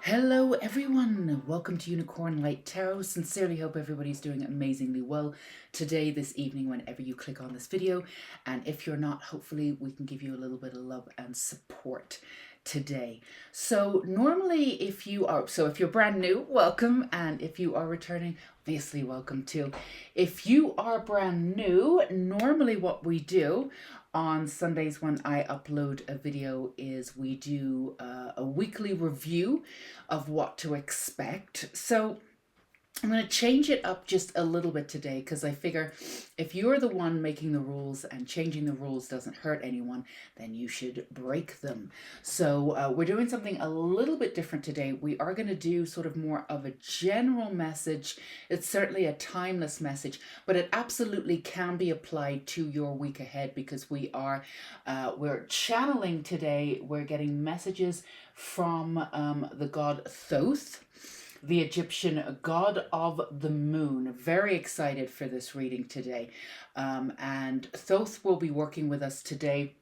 Hello everyone, welcome to Unicorn Light Tarot. Sincerely hope everybody's doing amazingly well today, this evening, whenever you click on this video. And if you're not, hopefully we can give you a little bit of love and support today. So normally if you're brand new, welcome. And if you are returning, obviously welcome too. If you are brand new, normally what we do on Sundays when I upload a video is we do a weekly review of what to expect. So I'm going to change it up just a little bit today because I figure if you're the one making the rules and changing the rules doesn't hurt anyone, then you should break them. So we're doing something a little bit different today. We are going to do sort of more of a general message. It's certainly a timeless message, but it absolutely can be applied to your week ahead because we're channeling today. We're getting messages from the god Thoth, the Egyptian god of the moon. Very excited for this reading today. And Thoth will be working with us today.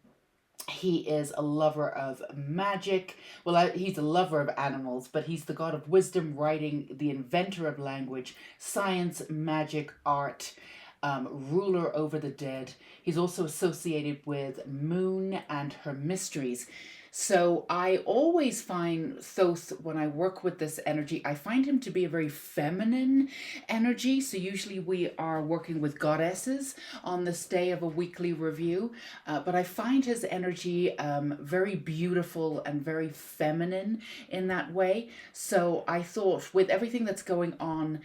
He is a lover of magic. Well, he's a lover of animals, but he's the god of wisdom, writing, the inventor of language, science, magic, art, ruler over the dead. He's also associated with moon and her mysteries. So I always find Thoth, when I work with this energy, I find him to be a very feminine energy. So usually we are working with goddesses on this day of a weekly review. But I find his energy very beautiful and very feminine in that way. So I thought with everything that's going on,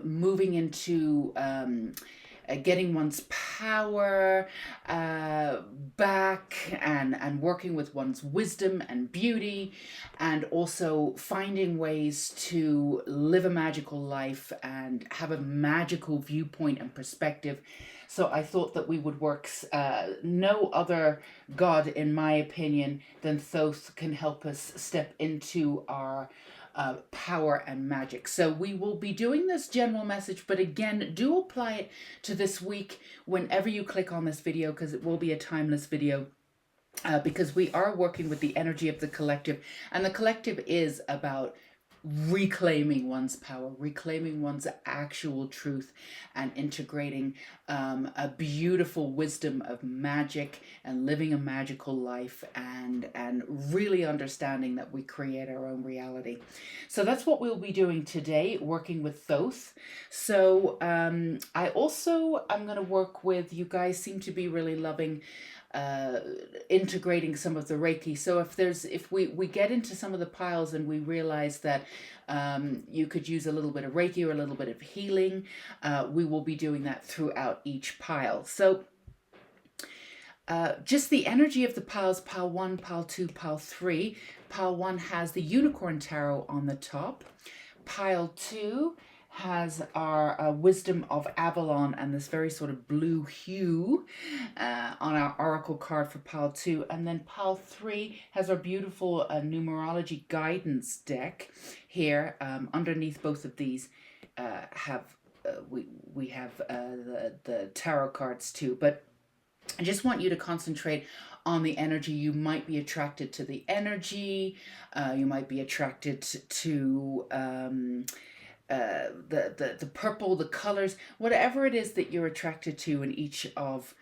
moving into getting one's power back and working with one's wisdom and beauty, and also finding ways to live a magical life and have a magical viewpoint and perspective. So I thought that we would work, no other god, in my opinion, than Thoth can help us step into our power and magic. So we will be doing this general message, but again, do apply it to this week whenever you click on this video, because it will be a timeless video. Because we are working with the energy of the collective, and the collective is about reclaiming one's power, reclaiming one's actual truth, and integrating a beautiful wisdom of magic and living a magical life, and really understanding that we create our own reality. So that's what we'll be doing today, working with Thoth. So I'm going to work with, you guys seem to be really loving integrating some of the Reiki. So if we get into some of the piles and we realize that you could use a little bit of Reiki or a little bit of healing, we will be doing that throughout each pile. So just the energy of the piles: pile 1, pile 2, pile 3. Pile 1 has the Unicorn Tarot on the top. Pile 2 has our Wisdom of Avalon and this very sort of blue hue on our Oracle card for pile 2. And then pile 3 has our beautiful numerology guidance deck here. Underneath both of these we have the tarot cards too. But I just want you to concentrate on the energy. You might be attracted to the energy. You might be attracted to the purple, the colors, whatever it is that you're attracted to in each of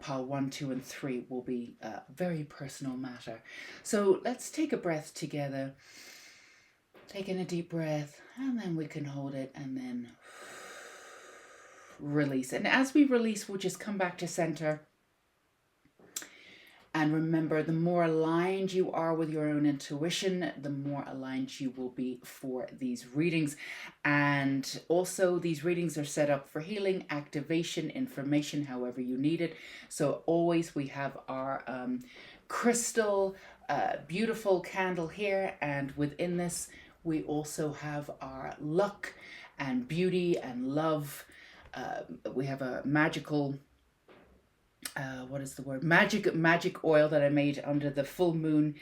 pile 1, 2, and 3 will be a very personal matter. So let's take a breath together. Take in a deep breath, and then we can hold it, and then release. And as we release, we'll just come back to center. And remember, the more aligned you are with your own intuition, the more aligned you will be for these readings. And also, these readings are set up for healing, activation, information, however you need it. So always we have our crystal, beautiful candle here. And within this, we also have our luck and beauty and love. We have a magical what is the word? Magic oil that I made under the full moon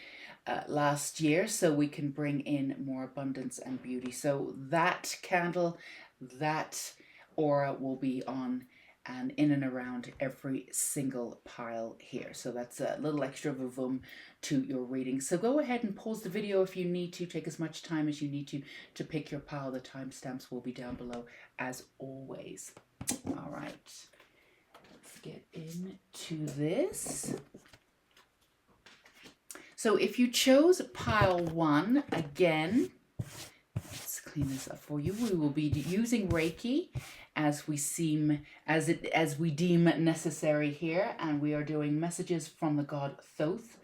last year, so we can bring in more abundance and beauty. So that candle, that aura will be on and in and around every single pile here. So that's a little extra vavoom to your reading. So go ahead and pause the video if you need to. Take as much time as you need to pick your pile. The timestamps will be down below as always. All right, let's get into this. So if you chose pile 1, again, let's clean this up for you. We will be using Reiki as we deem necessary here, and we are doing messages from the God Thoth,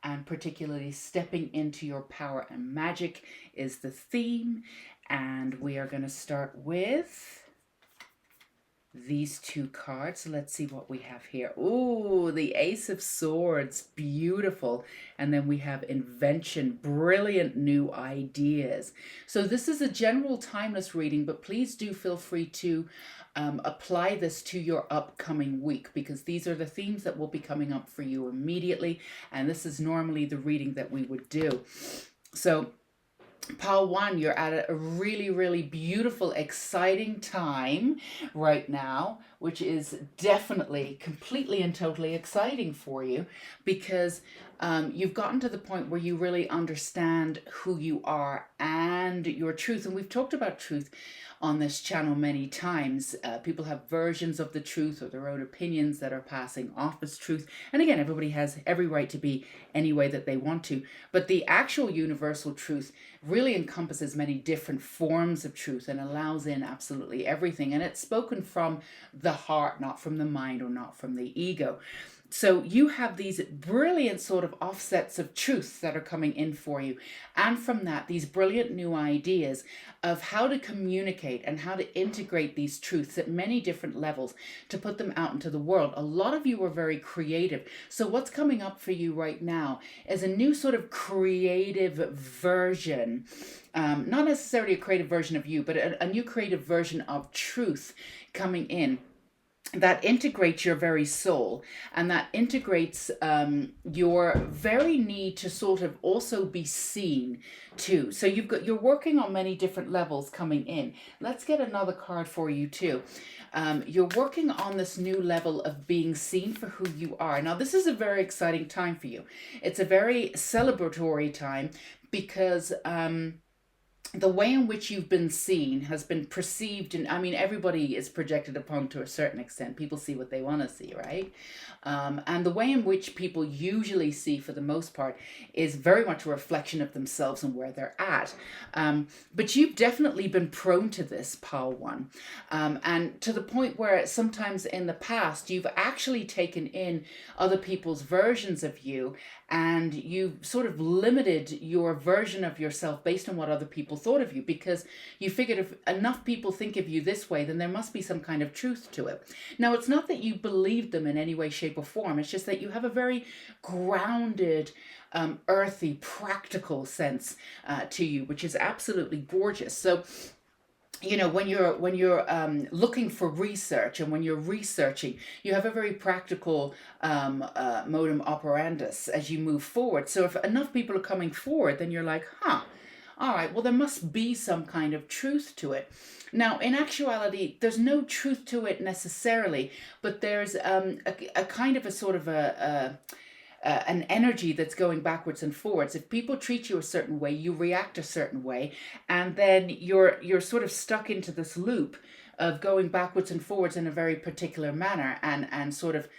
and particularly stepping into your power and magic is the theme. And we are going to start with these 2 cards. So let's see what we have here. Oh, the Ace of Swords, beautiful. And then we have Invention, brilliant new ideas. So this is a general timeless reading, but please do feel free to apply this to your upcoming week, because these are the themes that will be coming up for you immediately. And this is normally the reading that we would do. So pile 1, you're at a really, really beautiful, exciting time right now, which is definitely completely and totally exciting for you, because you've gotten to the point where you really understand who you are and your truth. And we've talked about truth on this channel many times. People have versions of the truth or their own opinions that are passing off as truth. And again, everybody has every right to be any way that they want to. But the actual universal truth really encompasses many different forms of truth and allows in absolutely everything. And it's spoken from the heart, not from the mind or not from the ego. So you have these brilliant sort of offsets of truth that are coming in for you. And from that, these brilliant new ideas of how to communicate and how to integrate these truths at many different levels to put them out into the world. A lot of you are very creative. So what's coming up for you right now is a new sort of creative version, not necessarily a creative version of you, but a new creative version of truth coming in that integrates your very soul, and that integrates your very need to sort of also be seen too. So you're working on many different levels coming in. Let's get another card for you too. You're working on this new level of being seen for who you are. Now, this is a very exciting time for you. It's a very celebratory time, because the way in which you've been seen has been perceived, and I mean, everybody is projected upon to a certain extent. People see what they want to see, right? And the way in which people usually see, for the most part, is very much a reflection of themselves and where they're at. But you've definitely been prone to this, pile 1. And to the point where sometimes in the past, you've actually taken in other people's versions of you, and you've sort of limited your version of yourself based on what other people thought of you, because you figured if enough people think of you this way, then there must be some kind of truth to it. Now, it's not that you believe them in any way, shape, or form. It's just that you have a very grounded, earthy, practical sense to you, which is absolutely gorgeous. So, you know, when you're looking for research, and when you're researching, you have a very practical modum operandus as you move forward. So if enough people are coming forward, then you're like, all right, well, there must be some kind of truth to it. Now, in actuality, there's no truth to it necessarily, but there's a kind of a sort of an energy that's going backwards and forwards. If people treat you a certain way, you react a certain way, and then you're sort of stuck into this loop of going backwards and forwards in a very particular manner, and sort of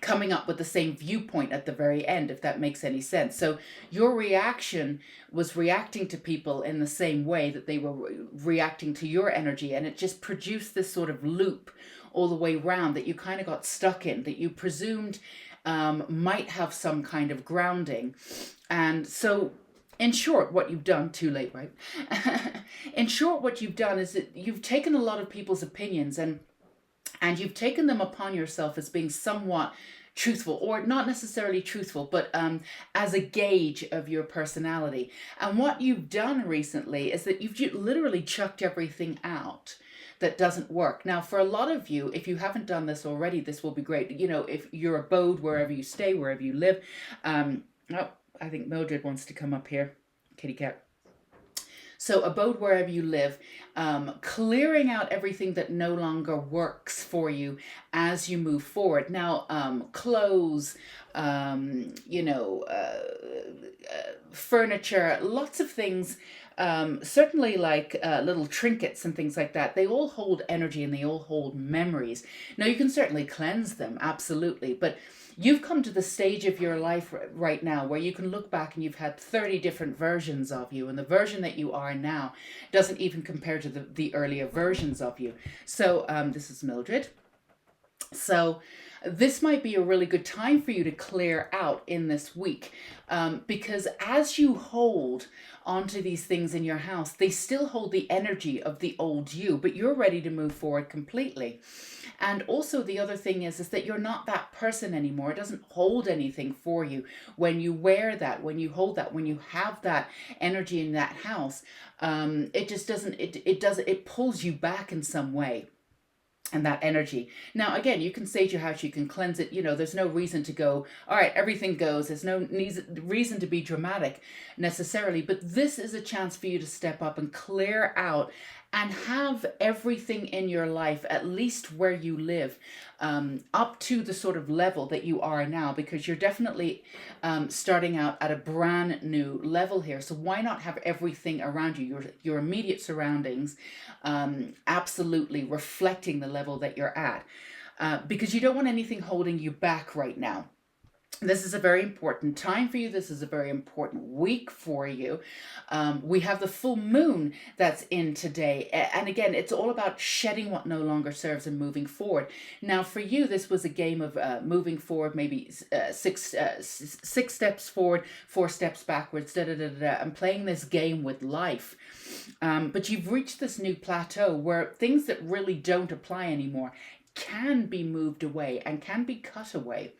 coming up with the same viewpoint at the very end, if that makes any sense. So your reaction was reacting to people in the same way that they were reacting to your energy, and it just produced this sort of loop all the way round that you kind of got stuck in, that you presumed might have some kind of grounding. And so in short, what you've done, too late, right? In short, what you've done is that you've taken a lot of people's opinions, and you've taken them upon yourself as being somewhat truthful, or not necessarily truthful, but as a gauge of your personality. And what you've done recently is that you've literally chucked everything out that doesn't work. Now, for a lot of you, if you haven't done this already, this will be great. You know, if your abode, wherever you stay, wherever you live. Oh, I think Mildred wants to come up here. Kitty cat. So abode wherever you live, clearing out everything that no longer works for you as you move forward. Now, clothes, furniture, lots of things. Certainly like little trinkets and things like that, they all hold energy and they all hold memories. Now you can certainly cleanse them, absolutely, but you've come to the stage of your life right now where you can look back and you've had 30 different versions of you, and the version that you are now doesn't even compare to the earlier versions of you. So this is Mildred. So this might be a really good time for you to clear out in this week, because as you hold onto these things in your house, they still hold the energy of the old you, but you're ready to move forward completely. And also the other thing is that you're not that person anymore. It doesn't hold anything for you when you wear that, when you hold that, when you have that energy in that house. It just doesn't. It pulls you back in some way. And that energy. Now, again, you can sage your house, you can cleanse it. There's no reason to go, all right, everything goes. There's no reason to be dramatic necessarily. But this is a chance for you to step up and clear out and have everything in your life, at least where you live, up to the sort of level that you are now, because you're definitely starting out at a brand new level here. So why not have everything around you, your immediate surroundings, absolutely reflecting the level that you're at, because you don't want anything holding you back right now. This is a very important time for you. This is a very important week for you. We have the full moon that's in today. And again, it's all about shedding what no longer serves and moving forward. Now, for you, this was a game of moving forward, maybe six steps forward, 4 steps backwards, and playing this game with life. But you've reached this new plateau where things that really don't apply anymore can be moved away and can be cut away.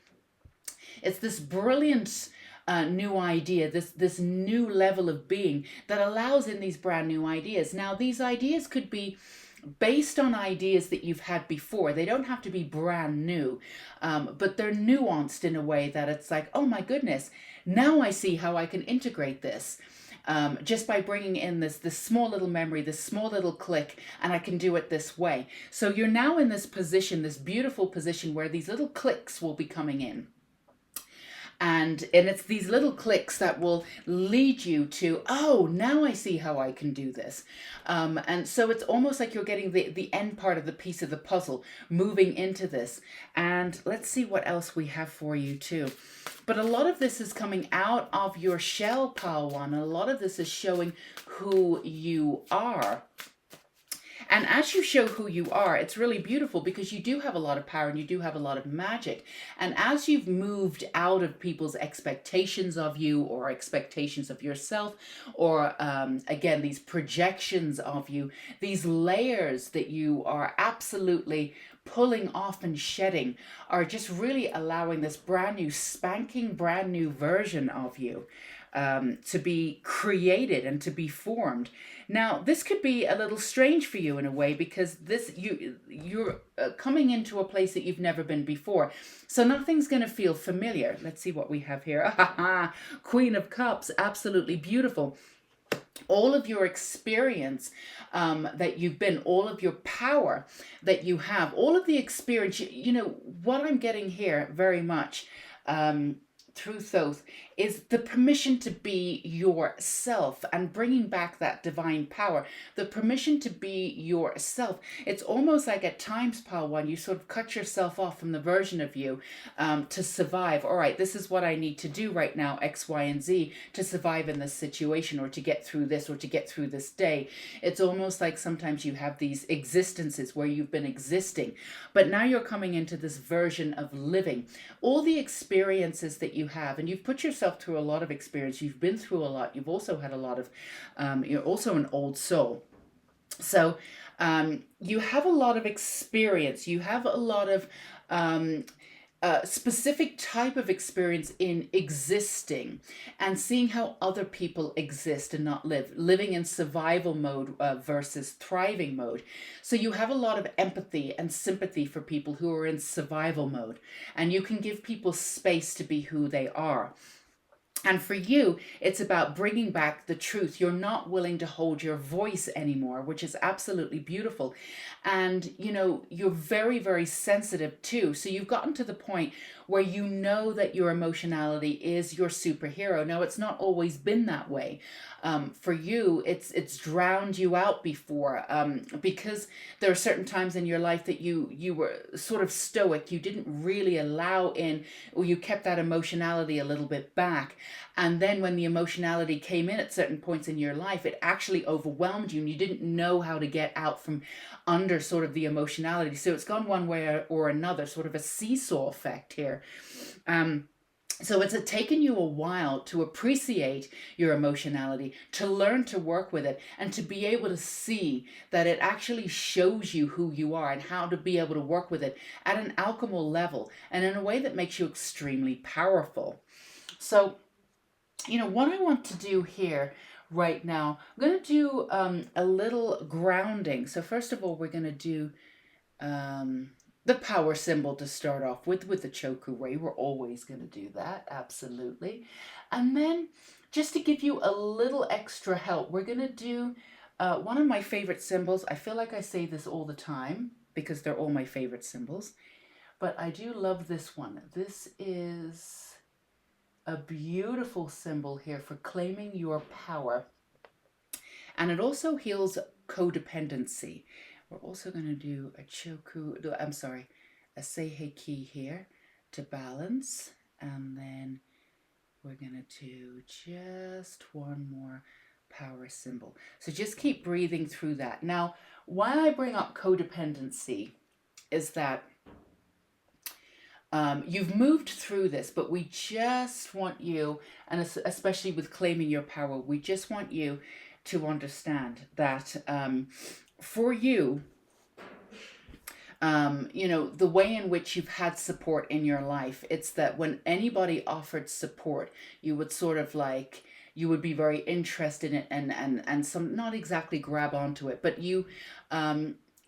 It's this brilliant new idea, this new level of being that allows in these brand new ideas. Now, these ideas could be based on ideas that you've had before. They don't have to be brand new, but they're nuanced in a way that it's like, oh my goodness, now I see how I can integrate this. Just by bringing in this small little memory, this small little click, and I can do it this way. So you're now in this position, this beautiful position where these little clicks will be coming in. And it's these little clicks that will lead you to, oh, now I see how I can do this. And so it's almost like you're getting the end part of the piece of the puzzle moving into this. And let's see what else we have for you too. But a lot of this is coming out of your shell, Pile One. A lot of this is showing who you are. And as you show who you are, it's really beautiful because you do have a lot of power and you do have a lot of magic. And as you've moved out of people's expectations of you or expectations of yourself, or again, these projections of you, these layers that you are absolutely pulling off and shedding are just really allowing this brand new, spanking, brand new version of you to be created and to be formed. Now, this could be a little strange for you in a way because you're coming into a place that you've never been before. So nothing's going to feel familiar. Let's see what we have here. Queen of Cups, absolutely beautiful. All of your experience that you've been, all of your power that you have, all of the experience, what I'm getting here very much through Thoth is the permission to be yourself and bringing back that divine power, the permission to be yourself. It's almost like at times, Pile One, you sort of cut yourself off from the version of you to survive. All right, this is what I need to do right now, X, Y, and Z, to survive in this situation or to get through this or to get through this day. It's almost like sometimes you have these existences where you've been existing, but now you're coming into this version of living. All the experiences that you have, and you've put yourself through a lot of experience, you've been through a lot, you've also had a lot of, you're also an old soul. So you have a lot of experience, you have a lot of specific type of experience in existing and seeing how other people exist and not live, living in survival mode versus thriving mode. So you have a lot of empathy and sympathy for people who are in survival mode, and you can give people space to be who they are. And for you, it's about bringing back the truth. You're not willing to hold your voice anymore, which is absolutely beautiful. And, you're very, very sensitive too. So you've gotten to the point where you know that your emotionality is your superhero. Now, it's not always been that way. For you, it's drowned you out before, because there are certain times in your life that you were sort of stoic. You didn't really allow in, or you kept that emotionality a little bit back. And then when the emotionality came in at certain points in your life, it actually overwhelmed you and you didn't know how to get out from under sort of the emotionality. So it's gone one way or another, sort of a seesaw effect here. So it's taken you a while to appreciate your emotionality, to learn to work with it, and to be able to see that it actually shows you who you are and how to be able to work with it at an alchemical level and in a way that makes you extremely powerful. So, what I want to do here right now, I'm going to do a little grounding. So first of all, we're going to do the power symbol to start off with the choku ray. We're always going to do that, absolutely. And then just to give you a little extra help, we're going to do one of my favorite symbols. I feel like I say this all the time because they're all my favorite symbols, but I do love this one. This is a beautiful symbol here for claiming your power. And it also heals codependency. We're also going to do a a seiheki here to balance. And then we're going to do just one more power symbol. So just keep breathing through that. Now, why I bring up codependency is that you've moved through this, but we just want you, and especially with claiming your power, we just want you to understand that for you, the way in which you've had support in your life, it's that when anybody offered support, you would sort of like, you would be very interested in it and some, not exactly grab onto it, but you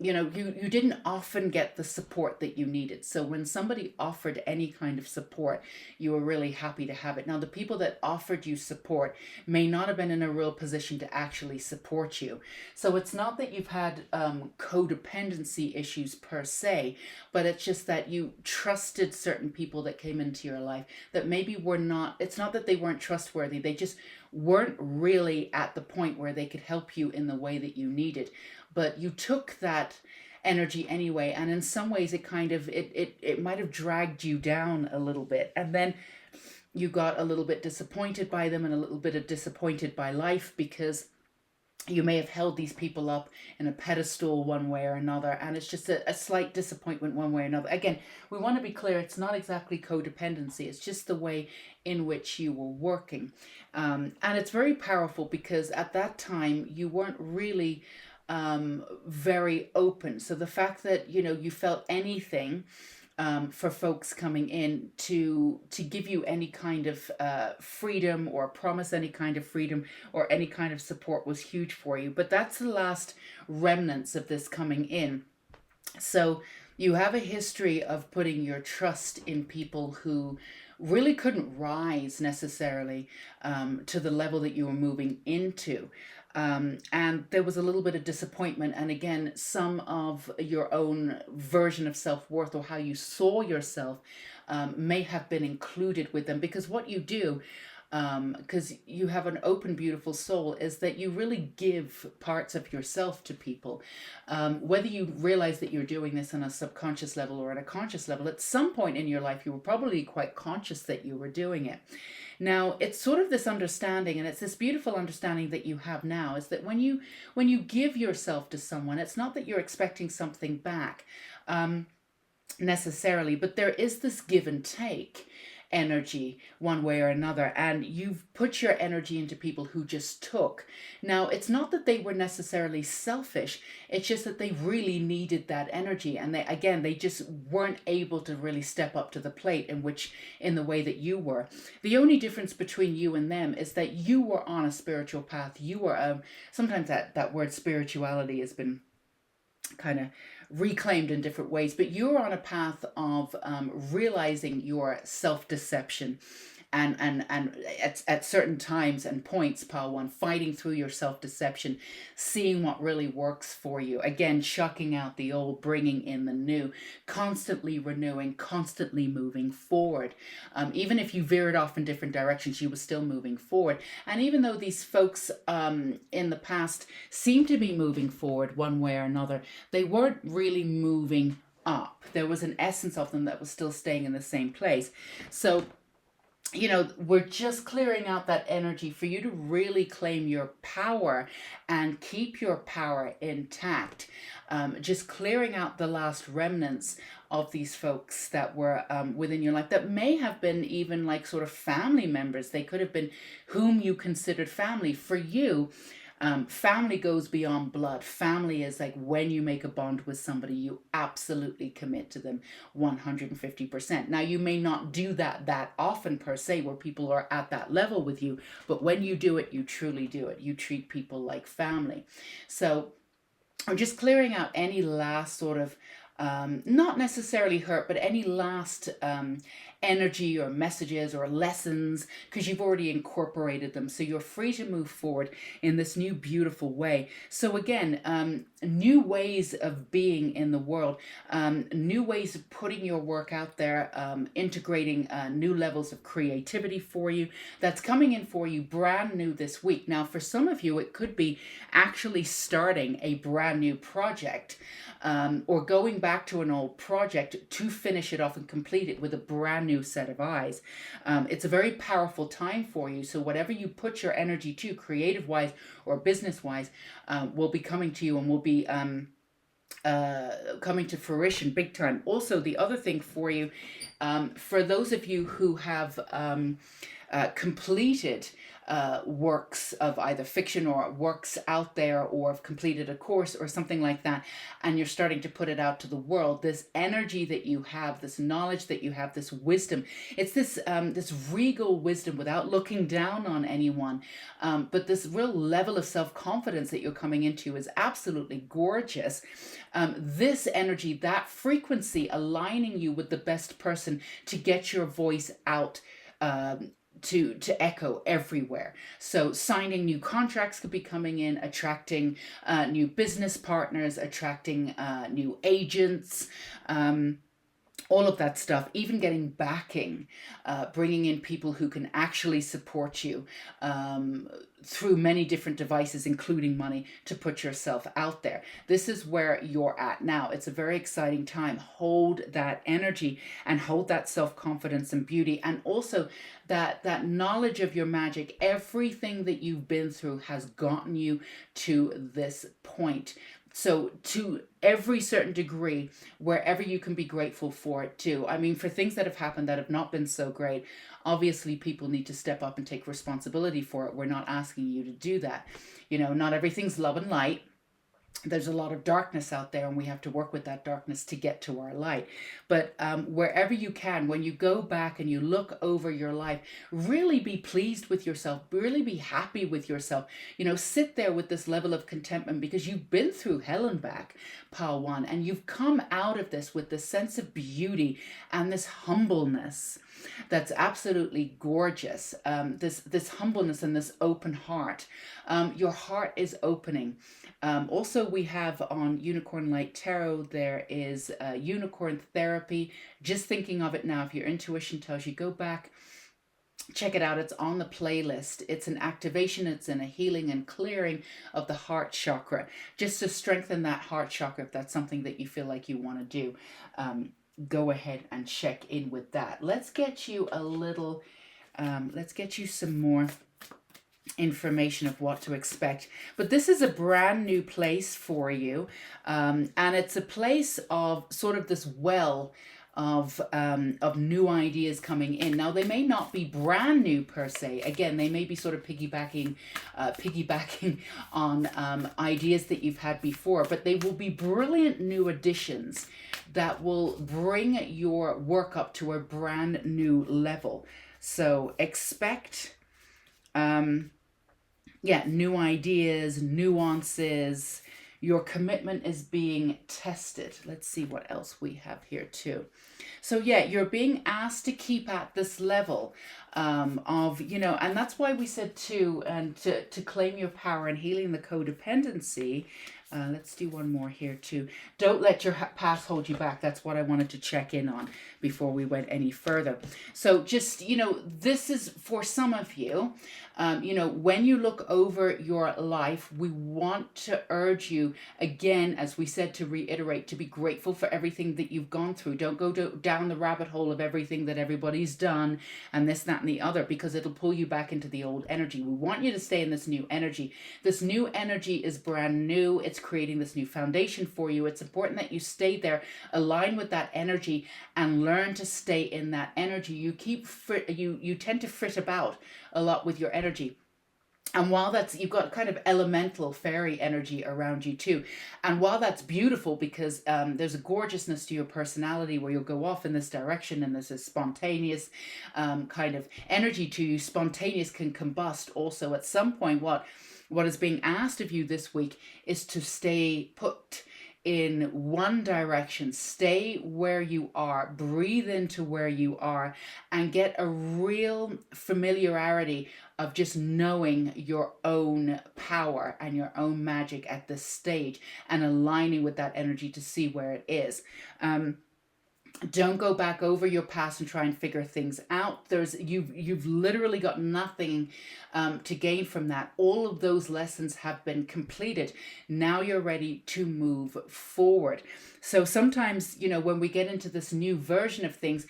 didn't often get the support that you needed. So when somebody offered any kind of support, you were really happy to have it. Now, the people that offered you support may not have been in a real position to actually support you. So it's not that you've had codependency issues per se, but it's just that you trusted certain people that came into your life that maybe were not, it's not that they weren't trustworthy, they just weren't really at the point where they could help you in the way that you needed. But you took that energy anyway, and in some ways it kind of it might have dragged you down a little bit, and then you got a little bit disappointed by them and a little bit disappointed by life because you may have held these people up in a pedestal one way or another, and it's just a slight disappointment one way or another. Again, we want to be clear, it's not exactly codependency, it's just the way in which you were working. And it's very powerful because at that time you weren't really very open. So the fact that, you felt anything for folks coming in to give you any kind of freedom or promise any kind of freedom or any kind of support was huge for you. But that's the last remnants of this coming in. So you have a history of putting your trust in people who really couldn't rise necessarily to the level that you were moving into. And there was a little bit of disappointment. And again, some of your own version of self-worth or how you saw yourself may have been included with them. Because what you do, because you have an open, beautiful soul, is that you really give parts of yourself to people. Whether you realize that you're doing this on a subconscious level or at a conscious level, at some point in your life, you were probably quite conscious that you were doing it. Now, it's sort of this understanding, and it's this beautiful understanding that you have now, is that when you give yourself to someone, it's not that you're expecting something back necessarily, but there is this give and take energy one way or another, and you've put your energy into people who just took. Now, it's not that they were necessarily selfish, it's just that they really needed that energy, and they just weren't able to really step up to the plate in the way that you were. The only difference between you and them is that you were on a spiritual path. You were sometimes that word spirituality has been kind of reclaimed in different ways, but you're on a path of realizing your self-deception and at certain times and points, pile one, fighting through your self-deception, seeing what really works for you. Again, shucking out the old, bringing in the new, constantly renewing, constantly moving forward. Even if you veered off in different directions, you were still moving forward. And even though these folks in the past seemed to be moving forward one way or another, they weren't really moving up. There was an essence of them that was still staying in the same place. So, you know, we're just clearing out that energy for you to really claim your power and keep your power intact. Just clearing out the last remnants of these folks that were within your life that may have been even like sort of family members. They could have been whom you considered family. For you, family goes beyond blood. Family is like when you make a bond with somebody, you absolutely commit to them 150%. Now, you may not do that often per se, where people are at that level with you, but when you do it, you truly do it. You treat people like family. So I'm just clearing out any last sort of not necessarily hurt, but any last energy or messages or lessons, because you've already incorporated them. So you're free to move forward in this new beautiful way. So again, new ways of being in the world, new ways of putting your work out there, integrating new levels of creativity for you. That's coming in for you brand new this week. Now, for some of you, it could be actually starting a brand new project, or going back to an old project to finish it off and complete it with a brand new set of eyes. It's a very powerful time for you. So whatever you put your energy to, creative wise or business wise, will be coming to you and will be coming to fruition big time. Also, the other thing for you, for those of you who have completed works of either fiction or works out there, or have completed a course or something like that, and you're starting to put it out to the world, this energy that you have, this knowledge that you have, this wisdom, it's this this regal wisdom without looking down on anyone, but this real level of self-confidence that you're coming into is absolutely gorgeous. This energy, that frequency aligning you with the best person to get your voice out, to echo everywhere. So signing new contracts could be coming in, attracting new business partners, attracting new agents, all of that stuff, even getting backing, bringing in people who can actually support you through many different devices, including money, to put yourself out there. This is where you're at now. It's a very exciting time. Hold that energy and hold that self-confidence and beauty, and also that knowledge of your magic. Everything that you've been through has gotten you to this point. So to every certain degree, wherever you can be grateful for it too. I mean, for things that have happened that have not been so great, obviously people need to step up and take responsibility for it. We're not asking you to do that. You know, not everything's love and light. There's a lot of darkness out there, and we have to work with that darkness to get to our light. But wherever you can, when you go back and you look over your life, really be pleased with yourself, really be happy with yourself. You know, sit there with this level of contentment, because you've been through hell and back, pile one, and you've come out of this with this sense of beauty and this humbleness that's absolutely gorgeous. This humbleness and this open heart. Your heart is opening. Also, we have on Unicorn Light Tarot, there is unicorn therapy. Just thinking of it now, if your intuition tells you, go back, check it out. It's on the playlist. It's an activation. It's in a healing and clearing of the heart chakra, just to strengthen that heart chakra. If that's something that you feel like you want to do, go ahead and check in with that. Let's get you a little, let's get you some more information of what to expect. But this is a brand new place for you, and it's a place of sort of this well of new ideas coming in. Now, they may not be brand new per se. Again, they may be sort of piggybacking on ideas that you've had before, but they will be brilliant new additions that will bring your work up to a brand new level. So expect new ideas, nuances. Your commitment is being tested. Let's see what else we have here too. So yeah, you're being asked to keep at this level. of, and that's why we said too, and to claim your power and healing the codependency. Let's do one more here too. Don't let your past hold you back. That's what I wanted to check in on before we went any further. So just, this is for some of you, when you look over your life, we want to urge you again, as we said, to reiterate, to be grateful for everything that you've gone through. Don't go down the rabbit hole of everything that everybody's done and this, that, and the other, because it'll pull you back into the old energy. We want you to stay in this new energy. This new energy is brand new. It's creating this new foundation for you. It's important that you stay there, align with that energy, and learn to stay in that energy. You tend to frit about a lot with your energy. And while you've got kind of elemental fairy energy around you too. And while that's beautiful, because there's a gorgeousness to your personality where you'll go off in this direction, and there's a spontaneous kind of energy to you. Spontaneous can combust also at some point. What is being asked of you this week is to stay put in one direction. Stay where you are, breathe into where you are, and get a real familiarity of just knowing your own power and your own magic at this stage, and aligning with that energy to see where it is. Don't go back over your past and try and figure things out. You've literally got nothing to gain from that. All of those lessons have been completed. Now you're ready to move forward. So sometimes, when we get into this new version of things,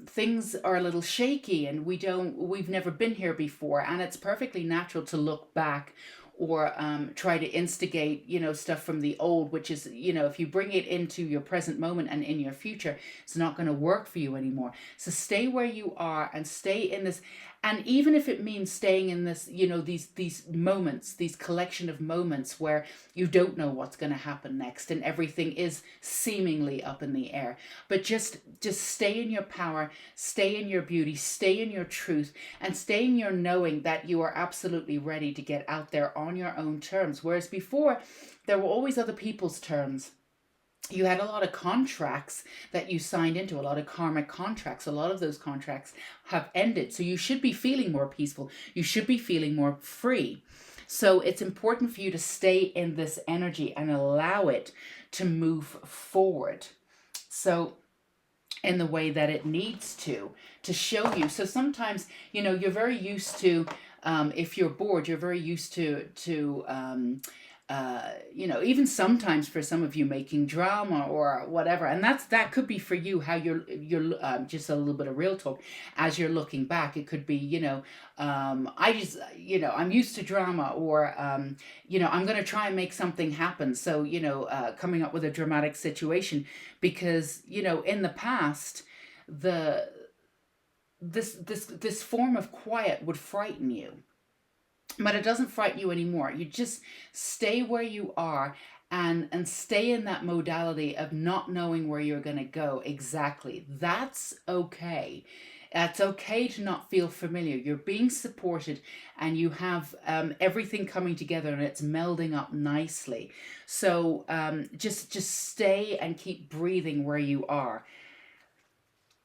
things are a little shaky, and we've never been here before, and it's perfectly natural to look back or try to instigate, stuff from the old, which is, if you bring it into your present moment and in your future, it's not going to work for you anymore. So stay where you are and stay in this. And even if it means staying in this, these moments, these collection of moments where you don't know what's going to happen next and everything is seemingly up in the air, but just stay in your power, stay in your beauty, stay in your truth, and stay in your knowing that you are absolutely ready to get out there on your own terms. Whereas before, there were always other people's terms. You had a lot of contracts that you signed into, a lot of karmic contracts. A lot of those contracts have ended. So you should be feeling more peaceful. You should be feeling more free. So it's important for you to stay in this energy and allow it to move forward. So in the way that it needs to show you. So sometimes, you're very used to, if you're bored, you're very used to even sometimes for some of you making drama or whatever, and that could be for you how you're just a little bit of real talk as you're looking back. It could be I'm used to drama, or I'm going to try and make something happen, so coming up with a dramatic situation, because in the past this form of quiet would frighten you. But it doesn't frighten you anymore. You just stay where you are and stay in that modality of not knowing where you're going to go exactly. That's okay. It's okay to not feel familiar. You're being supported, and you have everything coming together, and it's melding up nicely. So just stay and keep breathing where you are,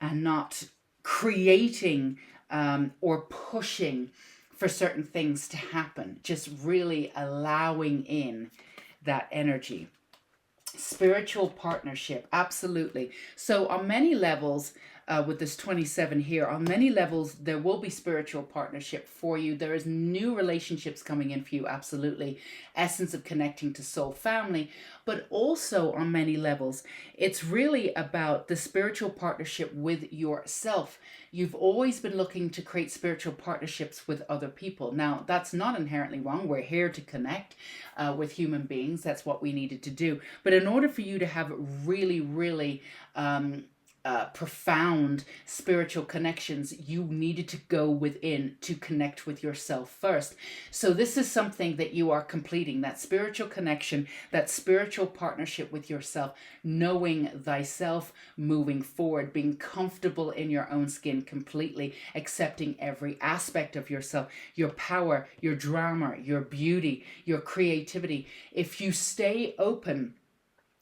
and not creating or pushing for certain things to happen. Just really allowing in that energy. Spiritual partnership, absolutely. So on many levels, with this 27 here, on many levels, there will be spiritual partnership for you. There is new relationships coming in for you, absolutely. Essence of connecting to soul family. But also on many levels, it's really about the spiritual partnership with yourself. You've always been looking to create spiritual partnerships with other people. Now, that's not inherently wrong. We're here to connect with human beings. That's what we needed to do. But in order for you to have really, really profound spiritual connections, you needed to go within to connect with yourself first. So this is something that you are completing, that spiritual connection, that spiritual partnership with yourself, knowing thyself, moving forward, being comfortable in your own skin completely, accepting every aspect of yourself, your power, your drama, your beauty, your creativity. If you stay open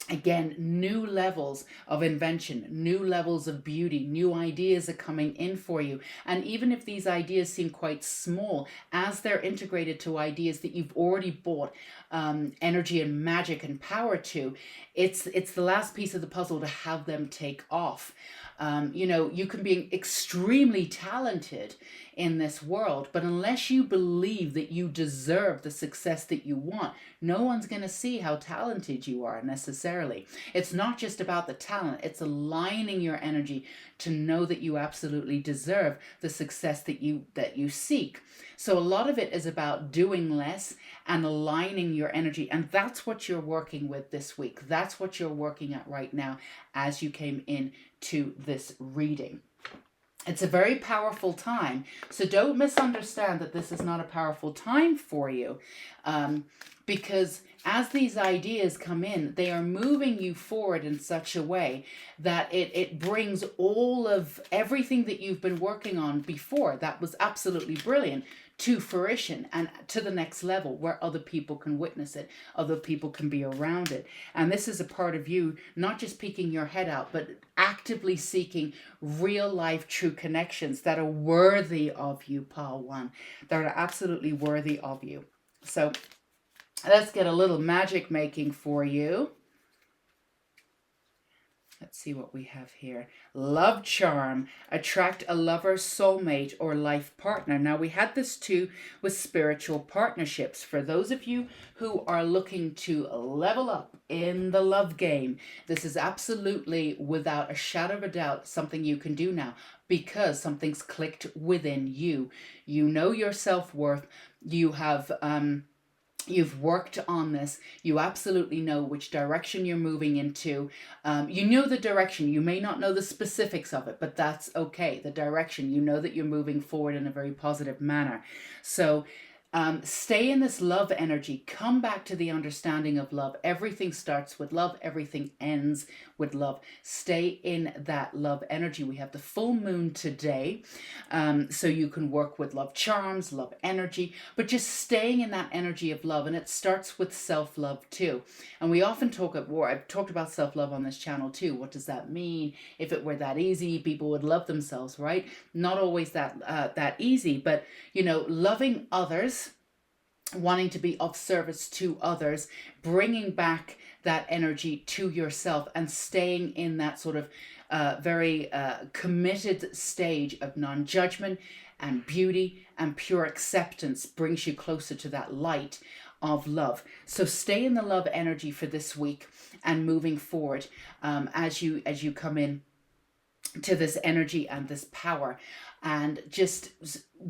Again, new levels of invention, new levels of beauty, new ideas are coming in for you. And even if these ideas seem quite small, as they're integrated to ideas that you've already brought energy and magic and power to, it's the last piece of the puzzle to have them take off. You know, you can be extremely talented in this world, but unless you believe that you deserve the success that you want, no one's going to see how talented you are necessarily. It's not just about the talent, it's aligning your energy to know that you absolutely deserve the success that you seek. So a lot of it is about doing less and aligning your energy, and that's what you're working with this week. That's what you're working at right now as you came in to this reading. It's a very powerful time. So don't misunderstand that this is not a powerful time for you. Because as these ideas come in, they are moving you forward in such a way that it brings all of everything that you've been working on before that was absolutely brilliant to fruition and to the next level where other people can witness it, other people can be around it. And this is a part of you not just peeking your head out, but actively seeking real life true connections that are worthy of you, Pile 1, that are absolutely worthy of you. So let's get a little magic making for you. Let's see what we have here. Love charm. Attract a lover, soulmate, or life partner. Now, we had this too with spiritual partnerships. For those of you who are looking to level up in the love game, this is absolutely, without a shadow of a doubt, something you can do now because something's clicked within you. You know your self-worth. You have... You've worked on this. You absolutely know which direction you're moving into. You know the direction. You may not know the specifics of it, but that's okay. The direction, you know that you're moving forward in a very positive manner. So stay in this love energy. Come back to the understanding of love. Everything starts with love. Everything ends with love. Stay in that love energy. We have the full moon today, so you can work with love charms, love energy, but just staying in that energy of love. And it starts with self-love too. And we often I've talked about self-love on this channel too. What does that mean? If it were that easy, people would love themselves, right? Not always that easy, but you know, loving others, wanting to be of service to others, bringing back that energy to yourself and staying in that sort of very committed stage of non-judgment and beauty and pure acceptance brings you closer to that light of love. So stay in the love energy for this week and moving forward as you come in to this energy and this power, and just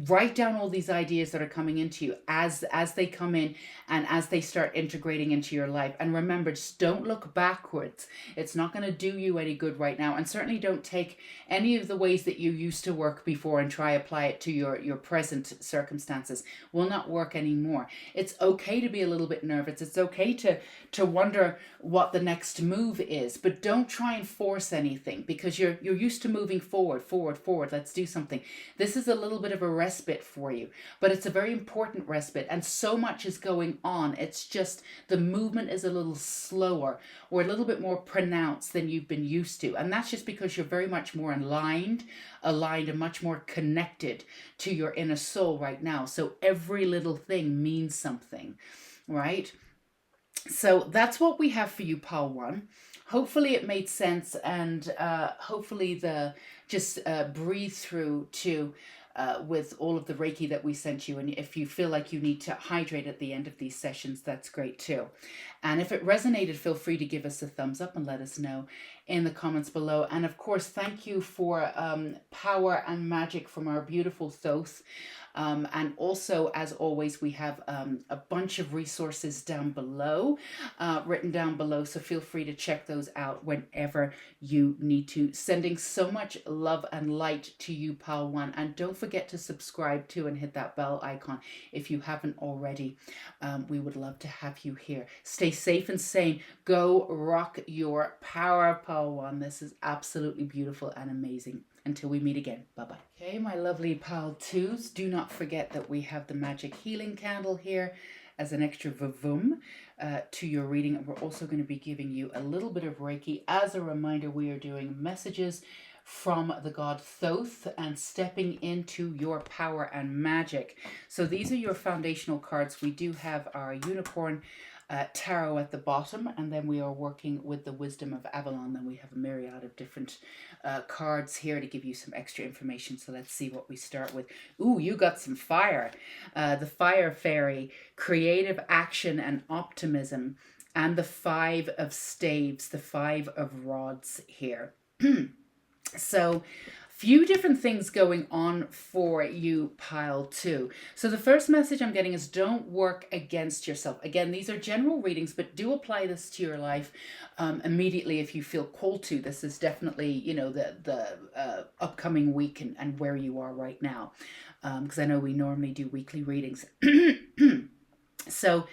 write down all these ideas that are coming into you as they come in and as they start integrating into your life. And remember, just don't look backwards. It's not going to do you any good right now. And certainly don't take any of the ways that you used to work before and try apply it to your present circumstances. Will not work anymore. It's okay to be a little bit nervous. It's okay to wonder what the next move is, but don't try and force anything because you're used to moving forward. Let's do something. This is a little bit of a respite for you, but it's a very important respite, and so much is going on. It's just the movement is a little slower or a little bit more pronounced than you've been used to, and that's just because you're very much more aligned and much more connected to your inner soul right now. So every little thing means something, right? So that's what we have for you, Pile 1. Hopefully it made sense, and hopefully just breathe through to with all of the Reiki that we sent you. And if you feel like you need to hydrate at the end of these sessions, that's great too. And if it resonated, feel free to give us a thumbs up and let us know in the comments below. And of course, thank you for power and magic from our beautiful Thoth. And also, as always, we have a bunch of resources down below, written down below. So feel free to check those out whenever you need to. Sending so much love and light to you, Pile 1. And don't forget to subscribe to and hit that bell icon if you haven't already. We would love to have you here. Stay safe and sane. Go rock your power, Pile 1. This is absolutely beautiful and amazing. Until we meet again. Bye-bye. Okay, my lovely Pile 2s, do not forget that we have the magic healing candle here. as an extra vavum to your reading. And we're also going to be giving you a little bit of Reiki. As a reminder, we are doing messages from the God Thoth and stepping into your power and magic. So these are your foundational cards. We do have our unicorn tarot at the bottom, and then we are working with the wisdom of Avalon. Then we have a myriad of different cards here to give you some extra information. So let's see what we start with. Ooh, you got some fire. The fire fairy, creative action and optimism, and the 5 of staves, the 5 of rods here. So few different things going on for you, pile 2. So the first message I'm getting is don't work against yourself. Again, these are general readings, but do apply this to your life immediately if you feel called to. This is definitely, you know, the upcoming week and where you are right now. Because I know we normally do weekly readings. So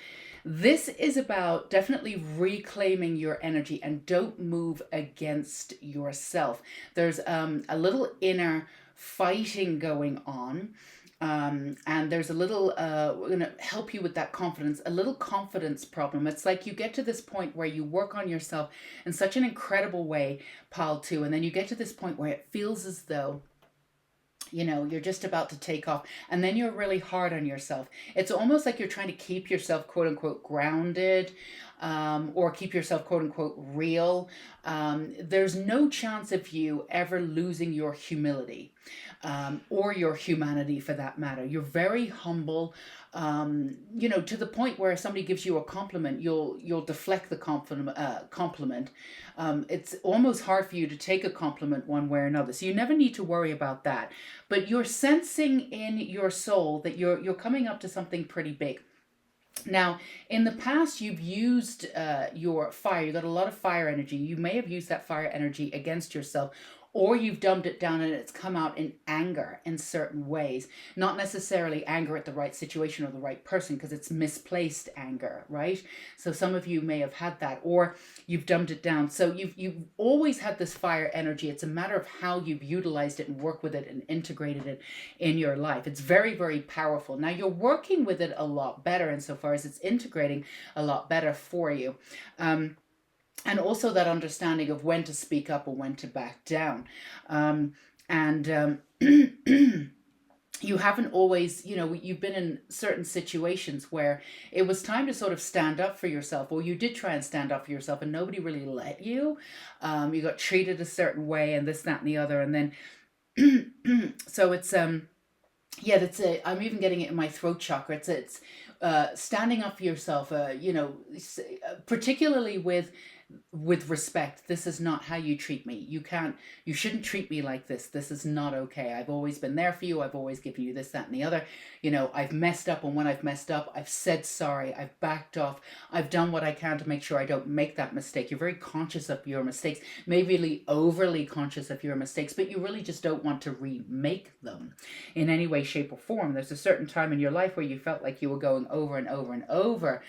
this is about definitely reclaiming your energy, and don't move against yourself. There's a little inner fighting going on. And there's a little, we're going to help you with that confidence, a little confidence problem. It's like you get to this point where you work on yourself in such an incredible way, pile 2. And then you get to this point where it feels as though, you know, you're just about to take off, and then you're really hard on yourself. It's almost like you're trying to keep yourself, quote unquote, grounded, or keep yourself, quote unquote, real. There's no chance of you ever losing your humility, or your humanity for that matter. You're very humble, you know, to the point where if somebody gives you a compliment, you'll deflect the compliment. It's almost hard for you to take a compliment one way or another. So you never need to worry about that. But you're sensing in your soul that you're coming up to something pretty big. Now, in the past, you've used your fire. You got a lot of fire energy. You may have used that fire energy against yourself, or you've dumped it down and it's come out in anger in certain ways. Not necessarily anger at the right situation or the right person, because it's misplaced anger, right? So some of you may have had that, or you've dumped it down. So you've always had this fire energy. It's a matter of how you've utilized it and worked with it and integrated it in your life. It's very, very powerful. Now you're working with it a lot better insofar as it's integrating a lot better for you. And also that understanding of when to speak up or when to back down. You haven't always, you know, you've been in certain situations where it was time to sort of stand up for yourself, or you did try and stand up for yourself and nobody really let you. You got treated a certain way and this, that, and the other. And then, so it's, yeah, I'm even getting it in my throat chakra. It's standing up for yourself, you know, particularly with respect. This is not how you treat me. You shouldn't treat me like this. This is not okay. I've always been there for you. I've always given you this, that, and the other. You know, I've messed up, and when I've messed up, I've said sorry. I've backed off. I've done what I can to make sure I don't make that mistake. You're very conscious of your mistakes, maybe overly conscious of your mistakes, but you really just don't want to remake them in any way, shape, or form. There's a certain time in your life where you felt like you were going over and over and over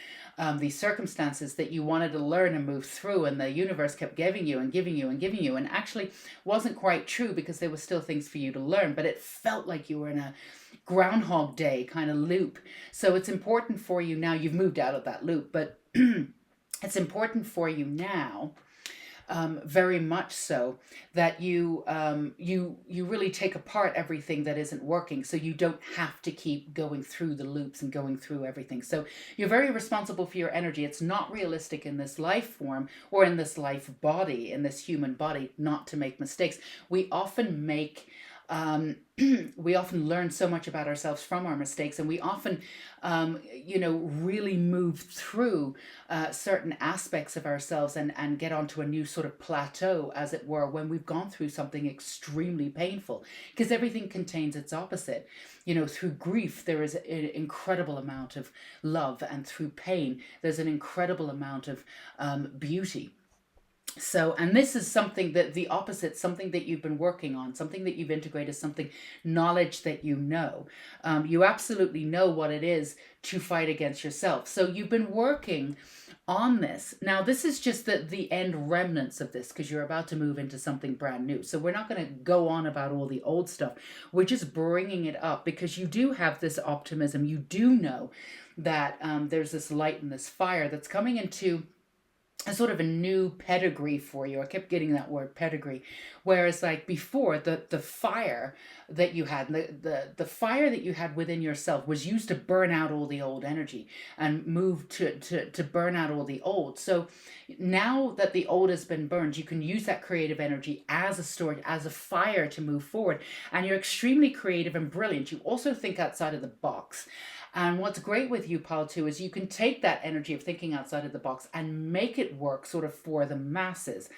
these circumstances that you wanted to learn and move through, and the universe kept giving you and giving you and giving you, and actually wasn't quite true, because there were still things for you to learn, but it felt like you were in a Groundhog Day kind of loop. So it's important for you now. You've moved out of that loop, but it's important for you now, very much so, that you really take apart everything that isn't working, so you don't have to keep going through the loops and going through everything. So you're very responsible for your energy. It's not realistic in this life form or in this life body, in this human body, not to make mistakes. We often make we often learn so much about ourselves from our mistakes, and we often you know, really move through certain aspects of ourselves and get onto a new sort of plateau, as it were, when we've gone through something extremely painful, because everything contains its opposite. You know, through grief there is an incredible amount of love, and through pain there's an incredible amount of beauty. So, and this is something that the opposite, something that you've been working on, something that you've integrated, something, knowledge that you know. You absolutely know what it is to fight against yourself. So you've been working on this. Now, this is just the end remnants of this, because you're about to move into something brand new. So we're not going to go on about all the old stuff. We're just bringing it up because you do have this optimism. You do know that there's this light and this fire that's coming into a sort of a new pedigree for you. I kept getting that word pedigree. Whereas like before, the fire that you had, the fire that you had within yourself was used to burn out all the old energy and move to burn out all the old. So now that the old has been burned, you can use that creative energy as a storage, as a fire to move forward. And you're extremely creative and brilliant. You also think outside of the box. And what's great with you, Pal, too, is you can take that energy of thinking outside of the box and make it work sort of for the masses.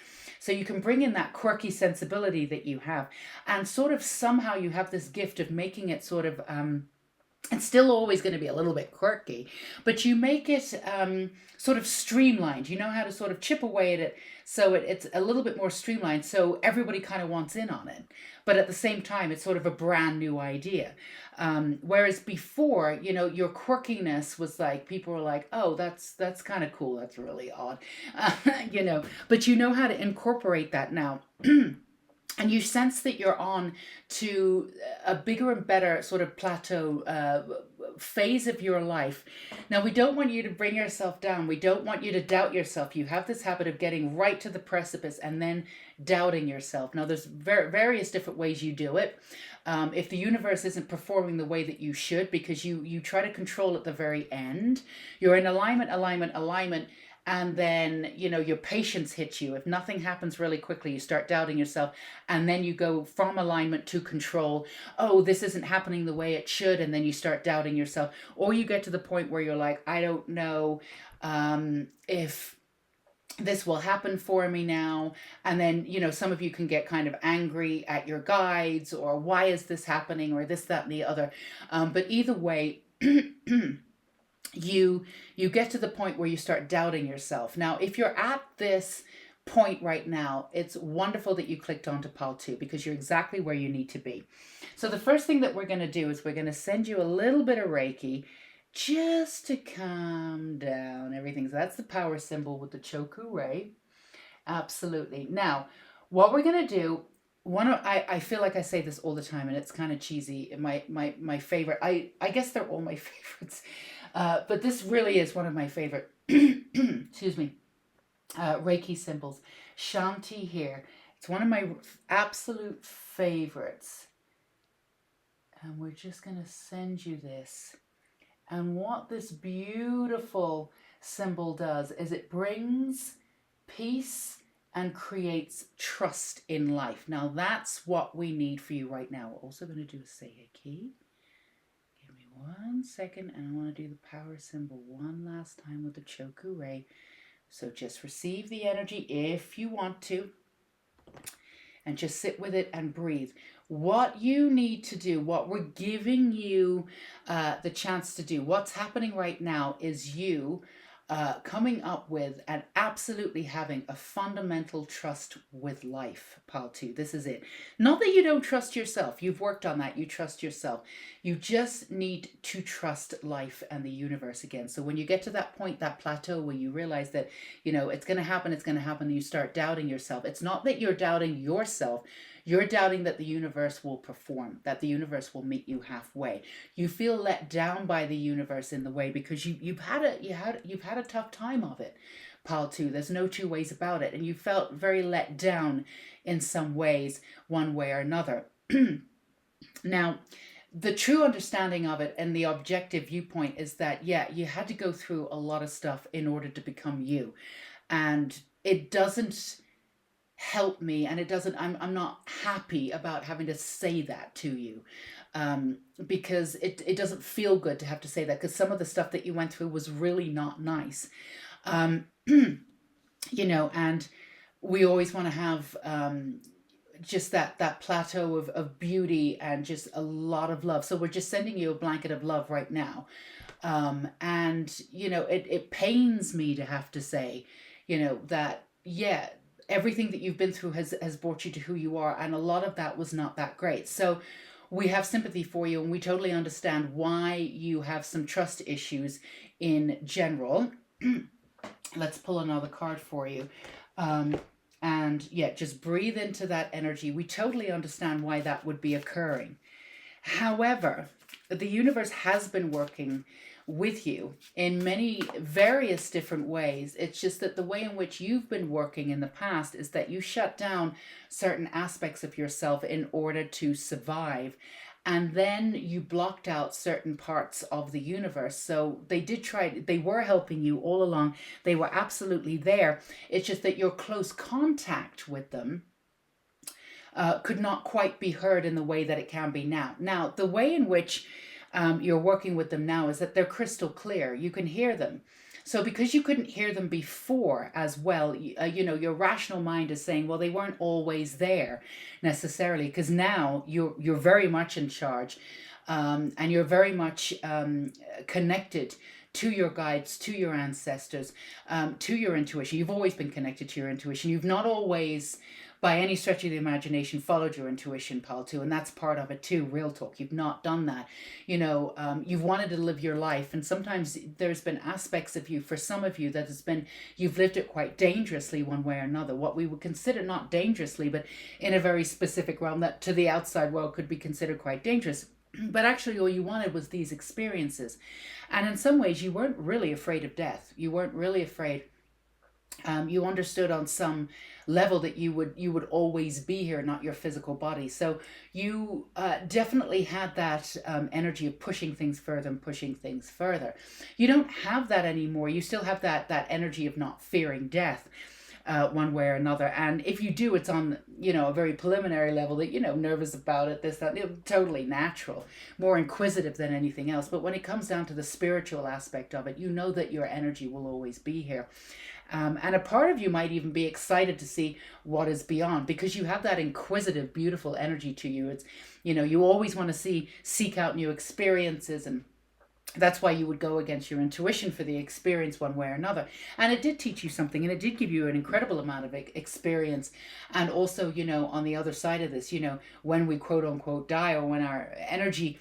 So you can bring in that quirky sensibility that you have, and sort of somehow you have this gift of making it sort of, it's still always going to be a little bit quirky, but you make it sort of streamlined. You know how to sort of chip away at it so it's a little bit more streamlined, so everybody kind of wants in on it. But at the same time, it's sort of a brand new idea. Whereas before, you know, your quirkiness was like, people were like, oh, that's kind of cool. That's really odd, you know, but you know how to incorporate that now. And you sense that you're on to a bigger and better sort of plateau phase of your life. Now, we don't want you to bring yourself down. We don't want you to doubt yourself. You have this habit of getting right to the precipice and then doubting yourself. Now, there's various different ways you do it. If the universe isn't performing the way that you should, because you try to control at the very end, you're in alignment, and then, you know, your patience hits you. If nothing happens really quickly, you start doubting yourself. And then you go from alignment to control. Oh, this isn't happening the way it should. And then you start doubting yourself. Or you get to the point where you're like, I don't know if this will happen for me now. And then, you know, some of you can get kind of angry at your guides, or why is this happening, or this, that, and the other. But either way, you get to the point where you start doubting yourself. Now, if you're at this point right now, it's wonderful that you clicked onto Pal 2, because you're exactly where you need to be. So the first thing that we're going to do is we're going to send you a little bit of Reiki just to calm down everything. So that's the power symbol with the xoxo ray. Absolutely. Now, what we're going to do, I feel like I say this all the time, and it's kind of cheesy. My favorite, I guess they're all my favorites. But this really is one of my favorite, excuse me, Reiki symbols. Shanti here. It's one of my absolute favorites. And we're just going to send you this. And what this beautiful symbol does is it brings peace and creates trust in life. Now, that's what we need for you right now. We're also going to do a Seiki. 1 second, and I want to do the power symbol one last time with the xoxo ray. So just receive the energy if you want to, and just sit with it and breathe. What you need to do, what we're giving you the chance to do, what's happening right now is you coming up with and absolutely having a fundamental trust with life, Pal 2. This is it. Not that you don't trust yourself. You've worked on that. You trust yourself. You just need to trust life and the universe again. So when you get to that point, that plateau where you realize that, you know, it's going to happen, and you start doubting yourself. It's not that you're doubting yourself. You're doubting that the universe will perform, that the universe will meet you halfway. You feel let down by the universe in the way because you've had a tough time of it, Pal 2. There's no two ways about it, and you felt very let down in some ways, one way or another. Now, the true understanding of it and the objective viewpoint is that, yeah, you had to go through a lot of stuff in order to become you, and it doesn't help me, and it doesn't, I'm not happy about having to say that to you, because it doesn't feel good to have to say that, because some of the stuff that you went through was really not nice, you know, and we always want to have just that plateau of beauty and just a lot of love. So we're just sending you a blanket of love right now, and you know, it pains me to have to say, you know, that, yeah, everything that you've been through has brought you to who you are, and a lot of that was not that great. So we have sympathy for you, and we totally understand why you have some trust issues in general. Let's pull another card for you. And yeah, just breathe into that energy. We totally understand why that would be occurring. However, the universe has been working with you in many various different ways. It's just that the way in which you've been working in the past is that you shut down certain aspects of yourself in order to survive. And then you blocked out certain parts of the universe. So they were helping you all along. They were absolutely there. It's just that your close contact with them could not quite be heard in the way that it can be now. Now, the way in which you're working with them now is that they're crystal clear. You can hear them. So because you couldn't hear them before as well, your rational mind is saying, well, they weren't always there necessarily, because now you're very much in charge, and you're very much connected to your guides, to your ancestors, to your intuition. You've always been connected to your intuition. You've not always, by any stretch of the imagination, followed your intuition, pal, too. And that's part of it too, real talk. You've not done that. You've wanted to live your life. And sometimes there's been aspects of you, for some of you, that has been, you've lived it quite dangerously one way or another. What we would consider not dangerously, but in a very specific realm that to the outside world could be considered quite dangerous. But actually all you wanted was these experiences. And in some ways you weren't really afraid of death. You weren't really afraid. You understood on some level that you would always be here, not your physical body. So you definitely had that energy of pushing things further and pushing things further. You don't have that anymore. You still have that energy of not fearing death. One way or another. And if you do, it's on, a very preliminary level that, nervous about it, this, that, totally natural, more inquisitive than anything else. But when it comes down to the spiritual aspect of it, you know that your energy will always be here. And a part of you might even be excited to see what is beyond, because you have that inquisitive, beautiful energy to you. It's, you always want to seek out new experiences, and that's why you would go against your intuition for the experience one way or another. And it did teach you something, and it did give you an incredible amount of experience. And also, on the other side of this, when we quote unquote die, or when our energy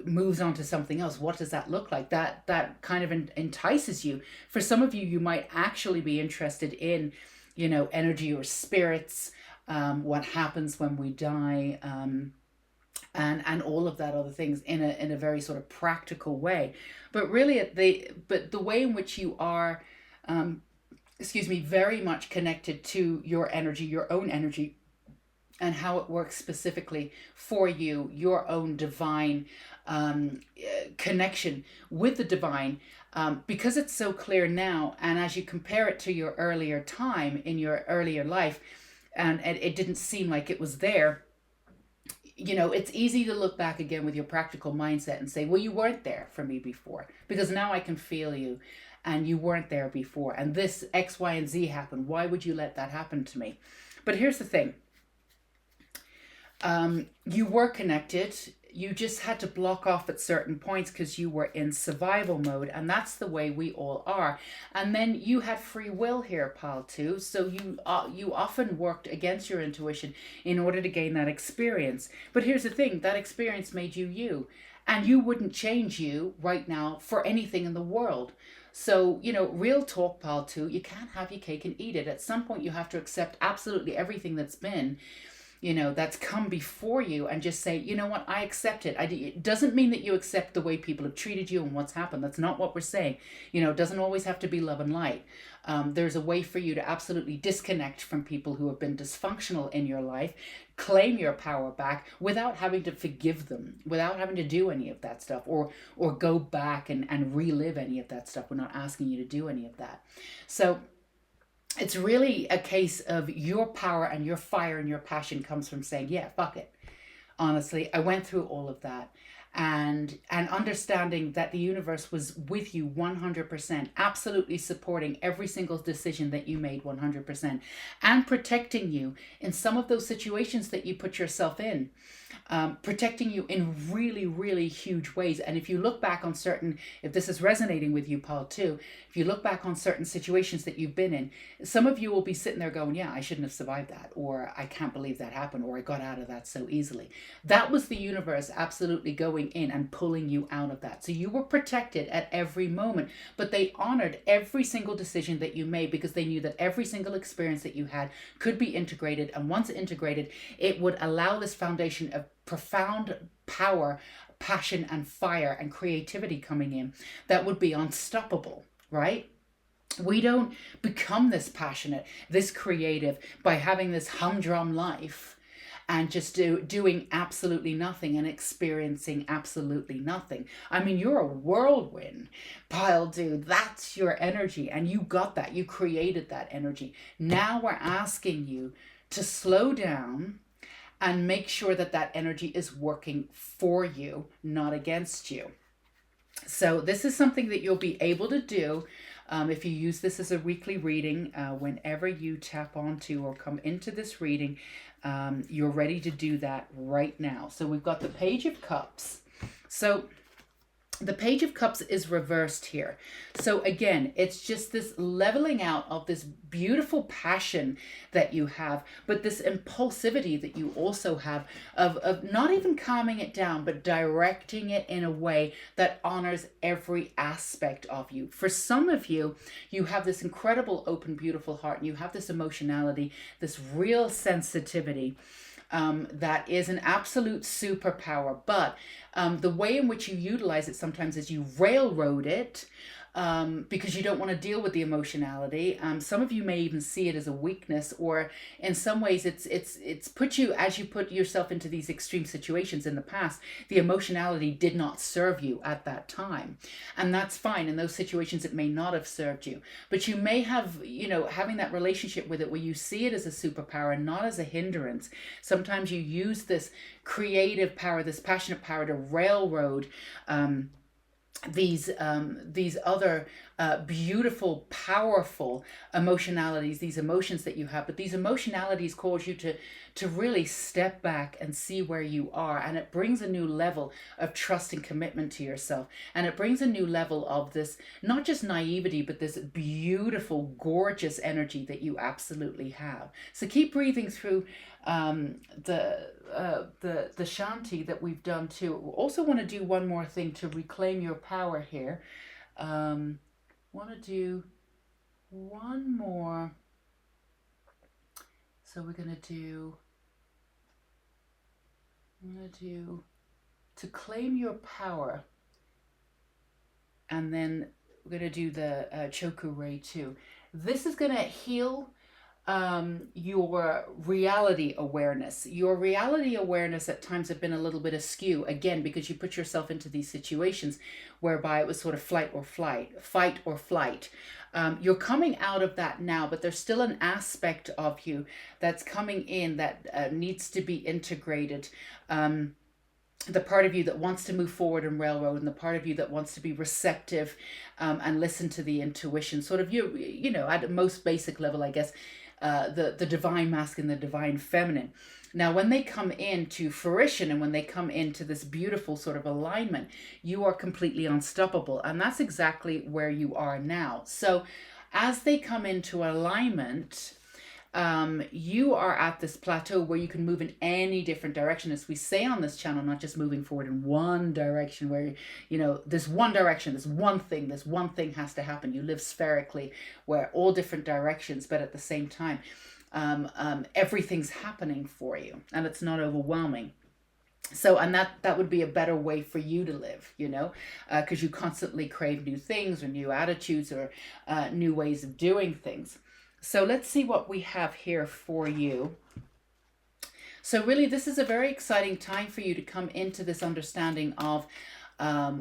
moves on to something else, what does that look like? That kind of entices you. For some of you, you might actually be interested in, energy or spirits, what happens when we die, and all of that other things in a very sort of practical way. But really the way in which you are very much connected to your energy, your own energy, and how it works specifically for you, your own divine connection with the divine, because it's so clear now. And as you compare it to your earlier time in your earlier life, and it didn't seem like it was there, it's easy to look back again with your practical mindset and say, well, you weren't there for me before, because now I can feel you, and you weren't there before. And this X, Y, and Z happened. Why would you let that happen to me? But here's the thing. You were connected. You just had to block off at certain points because you were in survival mode, and that's the way we all are. And then you had free will here, pal, too. So you often worked against your intuition in order to gain that experience. But here's the thing: that experience made you you, and you wouldn't change you right now for anything in the world. So, real talk, pal, too. You can't have your cake and eat it. At some point, you have to accept absolutely everything that's been, that's come before you, and just say, you know what, I accept it. It doesn't mean that you accept the way people have treated you and what's happened. That's not what we're saying. It doesn't always have to be love and light. There's a way for you to absolutely disconnect from people who have been dysfunctional in your life, claim your power back without having to forgive them, without having to do any of that stuff, or go back and relive any of that stuff. We're not asking you to do any of that. So it's really a case of your power and your fire and your passion comes from saying, yeah, fuck it. Honestly, I went through all of that, and understanding that the universe was with you 100%, absolutely supporting every single decision that you made 100%, and protecting you in some of those situations that you put yourself in. Protecting you in really, really huge ways. And if you look back on if this is resonating with you, Paul, too, if you look back on certain situations that you've been in, some of you will be sitting there going, yeah, I shouldn't have survived that, or I can't believe that happened, or I got out of that so easily. That was the universe absolutely going in and pulling you out of that. So you were protected at every moment, but they honored every single decision that you made, because they knew that every single experience that you had could be integrated. And once integrated, it would allow this foundation of profound power, passion and fire and creativity coming in that would be unstoppable, right? We don't become this passionate, this creative by having this humdrum life and just doing absolutely nothing and experiencing absolutely nothing. I mean, you're a whirlwind, pile dude. That's your energy, and you got that. You created that energy. Now we're asking you to slow down and make sure that that energy is working for you, not against you. So this is something that you'll be able to do if you use this as a weekly reading. Whenever you tap onto or come into this reading, you're ready to do that right now. So we've got the Page of Cups. So the Page of Cups is reversed here. So again, it's just this leveling out of this beautiful passion that you have, but this impulsivity that you also have of not even calming it down, but directing it in a way that honors every aspect of you. For some of you, you have this incredible, open, beautiful heart, and you have this emotionality, this real sensitivity. That is an absolute superpower, but the way in which you utilize it sometimes is you railroad it because you don't want to deal with the emotionality. Some of you may even see it as a weakness, or in some ways it's put you, as you put yourself into these extreme situations in the past, the emotionality did not serve you at that time. And that's fine. In those situations, it may not have served you, but you may have, having that relationship with it where you see it as a superpower and not as a hindrance. Sometimes you use this creative power, this passionate power to railroad these other beautiful, powerful emotionalities, these emotions that you have. But these emotionalities cause you to really step back and see where you are, and it brings a new level of trust and commitment to yourself, and it brings a new level of this, not just naivety, but this beautiful, gorgeous energy that you absolutely have. So keep breathing through the shanti that we've done too. We also want to do one more thing to reclaim your power here. Want to do one more. So we're going to do, to claim your power, and then we're going to do the choku ray too. This is going to heal your reality awareness. Your reality awareness at times have been a little bit askew, again, because you put yourself into these situations whereby it was sort of fight or flight. You're coming out of that now, but there's still an aspect of you that's coming in that needs to be integrated. The part of you that wants to move forward and railroad, and the part of you that wants to be receptive and listen to the intuition, sort of at a most basic level, I guess, the divine masculine, the divine feminine. Now, when they come into fruition and when they come into this beautiful sort of alignment, you are completely unstoppable. And that's exactly where you are now. So as they come into alignment, you are at this plateau where you can move in any different direction, as we say on this channel, not just moving forward in one direction where, this one direction, this one thing has to happen. You live spherically where all different directions, but at the same time, everything's happening for you and it's not overwhelming. So, and that would be a better way for you to live, because you constantly crave new things or new attitudes or new ways of doing things. So let's see what we have here for you. So really, this is a very exciting time for you to come into this understanding of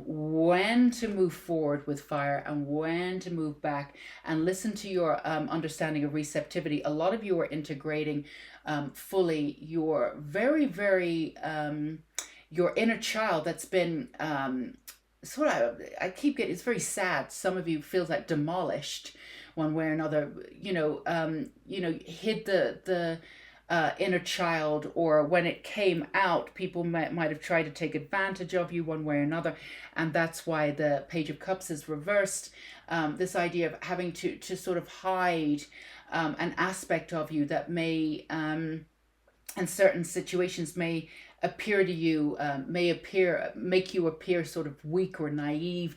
when to move forward with fire and when to move back, and listen to your understanding of receptivity. A lot of you are integrating fully your very, very, your inner child that's been it's very sad. Some of you feels like demolished one way or another, hid the inner child, or when it came out, people might have tried to take advantage of you one way or another. And that's why the Page of Cups is reversed. This idea of having to sort of hide an aspect of you that may, in certain situations, may appear to you, make you appear sort of weak or naive,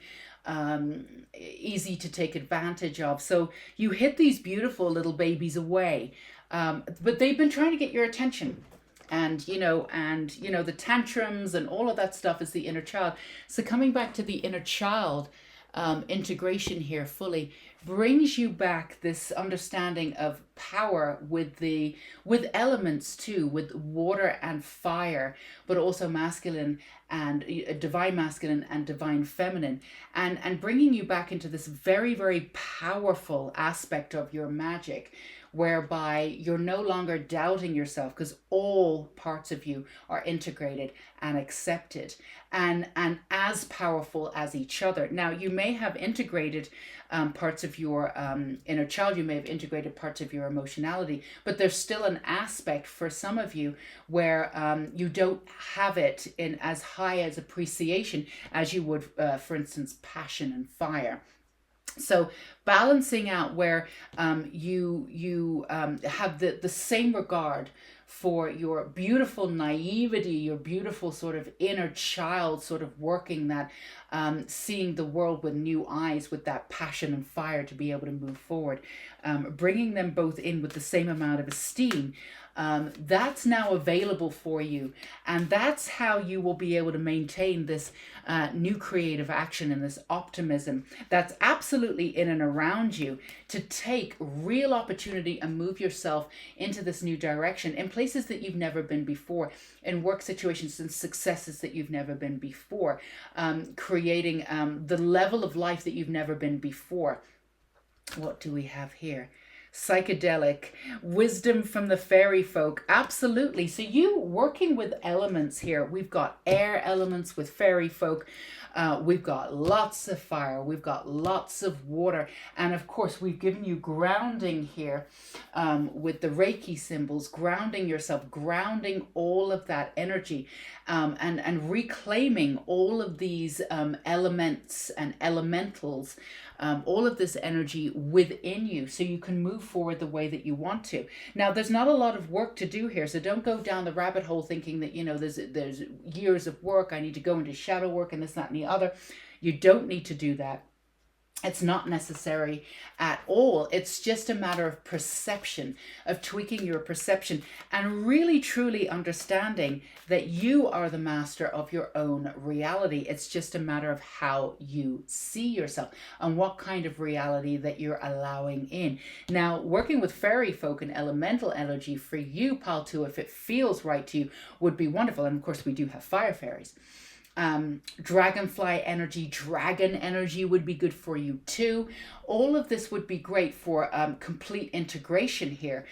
easy to take advantage of. So you hid these beautiful little babies away, but they've been trying to get your attention. and the tantrums and all of that stuff is the inner child. So coming back to the inner child, integration here fully brings you back this understanding of power with elements too, with water and fire, but also masculine and divine masculine and divine feminine, and bringing you back into this very, very powerful aspect of your magic, whereby you're no longer doubting yourself, because all parts of you are integrated and accepted and as powerful as each other. Now, you may have integrated parts of your inner child, you may have integrated parts of your emotionality, but there's still an aspect for some of you where you don't have it in as high as appreciation as you would, for instance, passion and fire. So balancing out where you have the same regard for your beautiful naivety, your beautiful sort of inner child, sort of working that, seeing the world with new eyes, with that passion and fire to be able to move forward, bringing them both in with the same amount of esteem. That's now available for you, and that's how you will be able to maintain this new creative action and this optimism that's absolutely in and around you, to take real opportunity and move yourself into this new direction in places that you've never been before, in work situations and successes that you've never been before, creating the level of life that you've never been before. What do we have here? Psychedelic wisdom from the fairy folk. Absolutely. So you working with elements here. We've got air elements with fairy folk. We've got lots of fire. We've got lots of water. And of course, we've given you grounding here with the Reiki symbols, grounding yourself, grounding all of that energy, and reclaiming all of these elements and elementals, all of this energy within you, so you can move forward the way that you want to. Now, there's not a lot of work to do here, so don't go down the rabbit hole thinking that, there's years of work, I need to go into shadow work and this, that, and the other. You don't need to do that. It's not necessary at all. It's just a matter of perception, of tweaking your perception, and really truly understanding that you are the master of your own reality. It's just a matter of how you see yourself and what kind of reality that you're allowing in. Now, working with fairy folk and elemental energy for you, Paltu, if it feels right to you, would be wonderful. And of course, we do have fire fairies. Dragonfly energy, dragon energy would be good for you too. All of this would be great for complete integration here,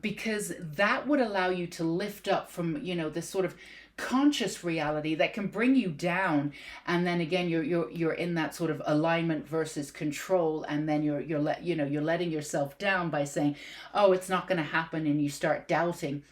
because that would allow you to lift up from, this sort of conscious reality that can bring you down, and then again you're in that sort of alignment versus control, and then you're letting yourself down by saying, oh, it's not going to happen, and you start doubting.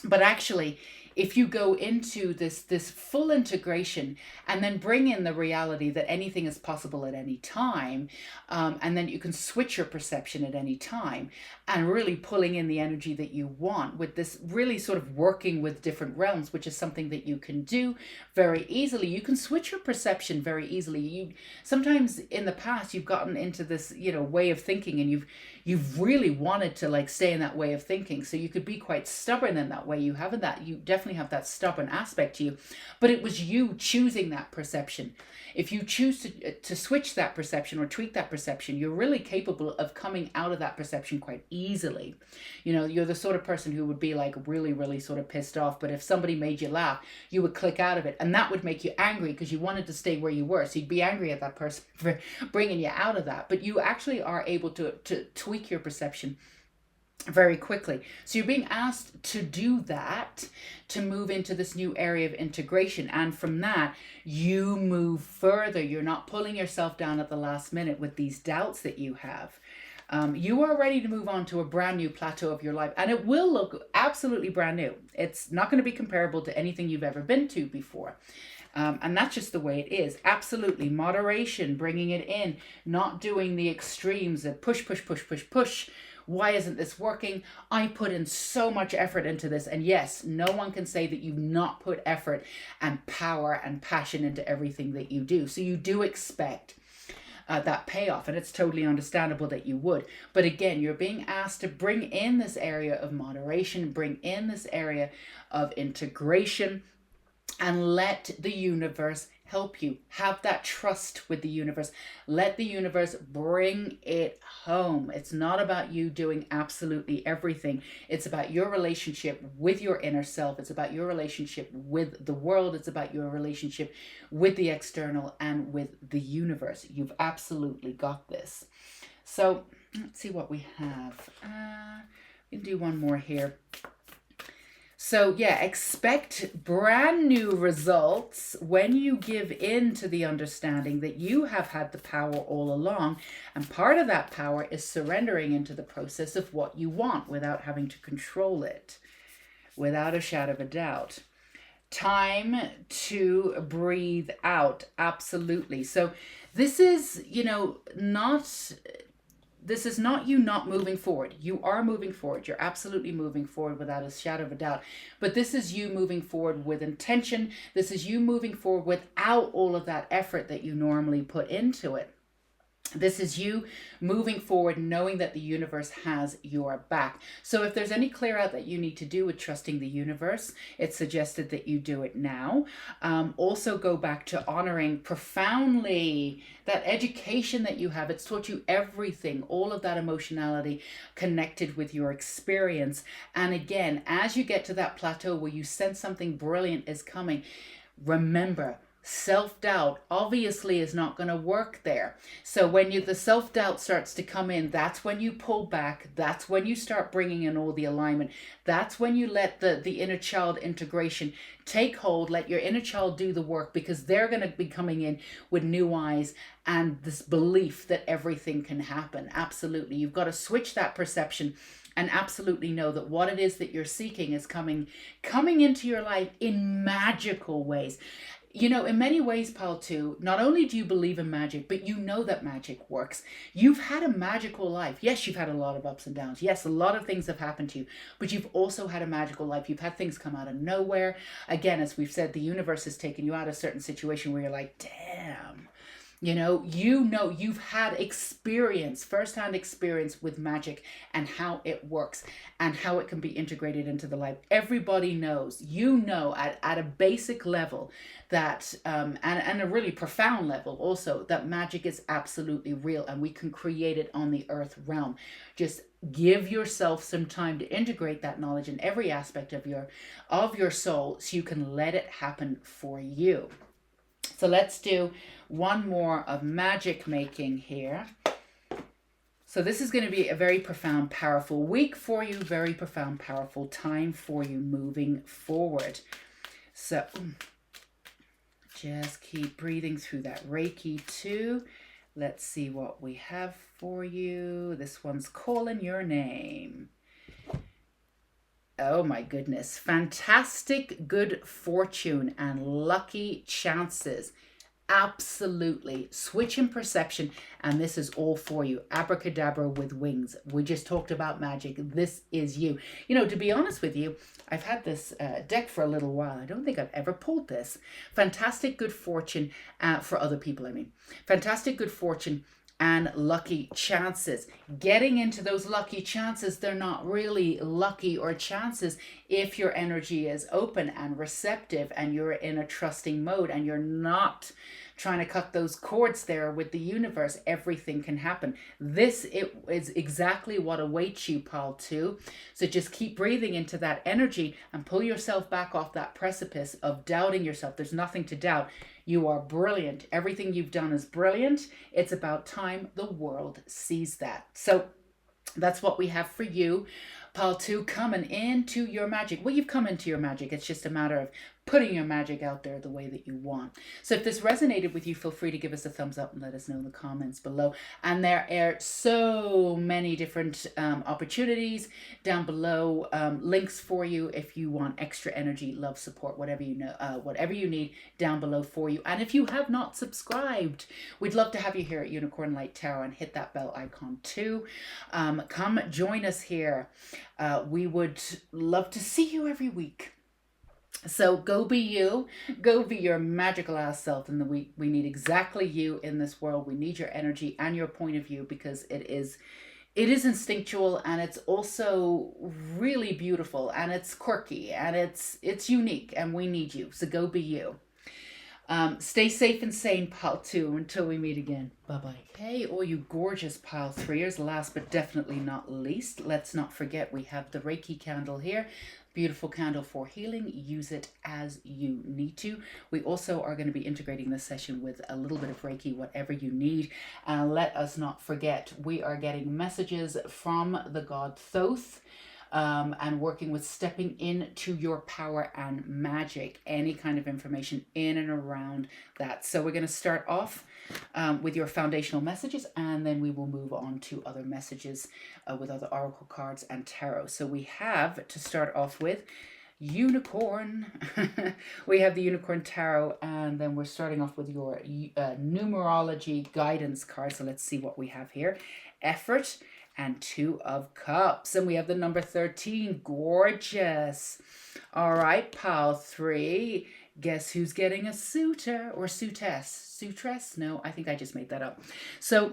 But actually, if you go into this full integration and then bring in the reality that anything is possible at any time, and then you can switch your perception at any time, and really pulling in the energy that you want with this, really sort of working with different realms, which is something that you can do very easily. You can switch your perception very easily. Sometimes in the past you've gotten into this way of thinking, and you've really wanted to stay in that way of thinking, so you could be quite stubborn in that way. You definitely have that stubborn aspect to you, but it was you choosing that perception. If you choose to switch that perception or tweak that perception, you're really capable of coming out of that perception quite easily. You're the sort of person who would be really, really sort of pissed off, but if somebody made you laugh, you would click out of it, and that would make you angry because you wanted to stay where you were. So you'd be angry at that person for bringing you out of that, but you actually are able to tweak your perception very quickly. So you're being asked to do that, to move into this new area of integration, and from that you move further. You're not pulling yourself down at the last minute with these doubts that you have. You are ready to move on to a brand new plateau of your life, and it will look absolutely brand new. It's not going to be comparable to anything you've ever been to before. And that's just the way it is. Absolutely. Moderation, bringing it in, not doing the extremes of push. Why isn't this working? I put in so much effort into this. And yes, no one can say that you've not put effort and power and passion into everything that you do. So you do expect that payoff. And it's totally understandable that you would. But again, you're being asked to bring in this area of moderation, bring in this area of integration, and let the universe help you. Have that trust with the universe. Let the universe bring it home. It's not about you doing absolutely everything. It's about your relationship with your inner self. It's about your relationship with the world. It's about your relationship with the external and with the universe. You've absolutely got this. So let's see what we have. We can do one more here. So yeah, expect brand new results when you give in to the understanding that you have had the power all along. And part of that power is surrendering into the process of what you want without having to control it, without a shadow of a doubt. Time to breathe out. Absolutely. So this is, this is not you not moving forward. You are moving forward. You're absolutely moving forward without a shadow of a doubt. But this is you moving forward with intention. This is you moving forward without all of that effort that you normally put into it. This is you moving forward, knowing that the universe has your back. So if there's any clear out that you need to do with trusting the universe, it's suggested that you do it now. Also go back to honoring profoundly that education that you have. It's taught you everything, all of that emotionality connected with your experience. And again, as you get to that plateau where you sense something brilliant is coming, remember, self-doubt obviously is not going to work there. So when the self-doubt starts to come in, that's when you pull back. That's when you start bringing in all the alignment. That's when you let the inner child integration take hold. Let your inner child do the work, because they're going to be coming in with new eyes and this belief that everything can happen. Absolutely. You've got to switch that perception and absolutely know that what it is that you're seeking is coming into your life in magical ways. In many ways, pal, too, not only do you believe in magic, but you know that magic works. You've had a magical life. Yes, you've had a lot of ups and downs. Yes, a lot of things have happened to you, but you've also had a magical life. You've had things come out of nowhere. Again, as we've said, the universe has taken you out of a certain situation where you're like, damn. You've had experience, firsthand experience with magic and how it works and how it can be integrated into the life. Everybody knows, at a basic level that, and a really profound level also, that magic is absolutely real and we can create it on the earth realm. Just give yourself some time to integrate that knowledge in every aspect of your soul so you can let it happen for you. So let's do one more of magic making here. So this is going to be a very profound, powerful week for you. Very profound, powerful time for you moving forward. So just keep breathing through that Reiki too. Let's see what we have for you. This one's calling your name. Oh my goodness. Fantastic good fortune and lucky chances. Absolutely. Switch in perception. And this is all for you. Abracadabra with wings. We just talked about magic. This is you. To be honest with you, I've had this deck for a little while. I don't think I've ever pulled this. Fantastic good fortune for other people, I mean. Fantastic good fortune and lucky chances. Getting into those lucky chances, they're not really lucky or chances if your energy is open and receptive and you're in a trusting mode and you're not trying to cut those cords there with the universe. Everything can happen. This is exactly what awaits you, pal, too. So just keep breathing into that energy and pull yourself back off that precipice of doubting yourself. There's nothing to doubt. You are brilliant. Everything you've done is brilliant. It's about time the world sees that. So that's what we have for you, pal, too, coming into your magic. Well, you've come into your magic. It's just a matter of putting your magic out there the way that you want. So if this resonated with you, feel free to give us a thumbs up and let us know in the comments below. And there are so many different opportunities down below, links for you if you want extra energy, love, support, whatever you need down below for you. And if you have not subscribed, we'd love to have you here at Unicorn Light Tarot, and hit that bell icon too. Come join us here. We would love to see you every week. So go be you, go be your magical ass self. And we need exactly you in this world. We need your energy and your point of view, because it is instinctual, and it's also really beautiful, and it's quirky, and it's unique, and we need you. So go be you. Stay safe and sane, pile 2, until we meet again. Bye bye. Hey, all you gorgeous pile 3ers, last but definitely not least, let's not forget we have the Reiki candle here. Beautiful candle for healing. Use it as you need to. We also are going to be integrating this session with a little bit of Reiki, whatever you need. And let us not forget, we are getting messages from the God Thoth. And working with stepping into your power and magic, any kind of information in and around that. So we're going to start off with your foundational messages, and then we will move on to other messages with other oracle cards and tarot. So we have, to start off with, unicorn. We have the unicorn tarot, and then we're starting off with your numerology guidance card. So let's see what we have here. Effort and 2 of cups, and we have the number 13. Gorgeous. All right, pile 3, guess who's getting a suitor or suitress? No, I think I just made that up. So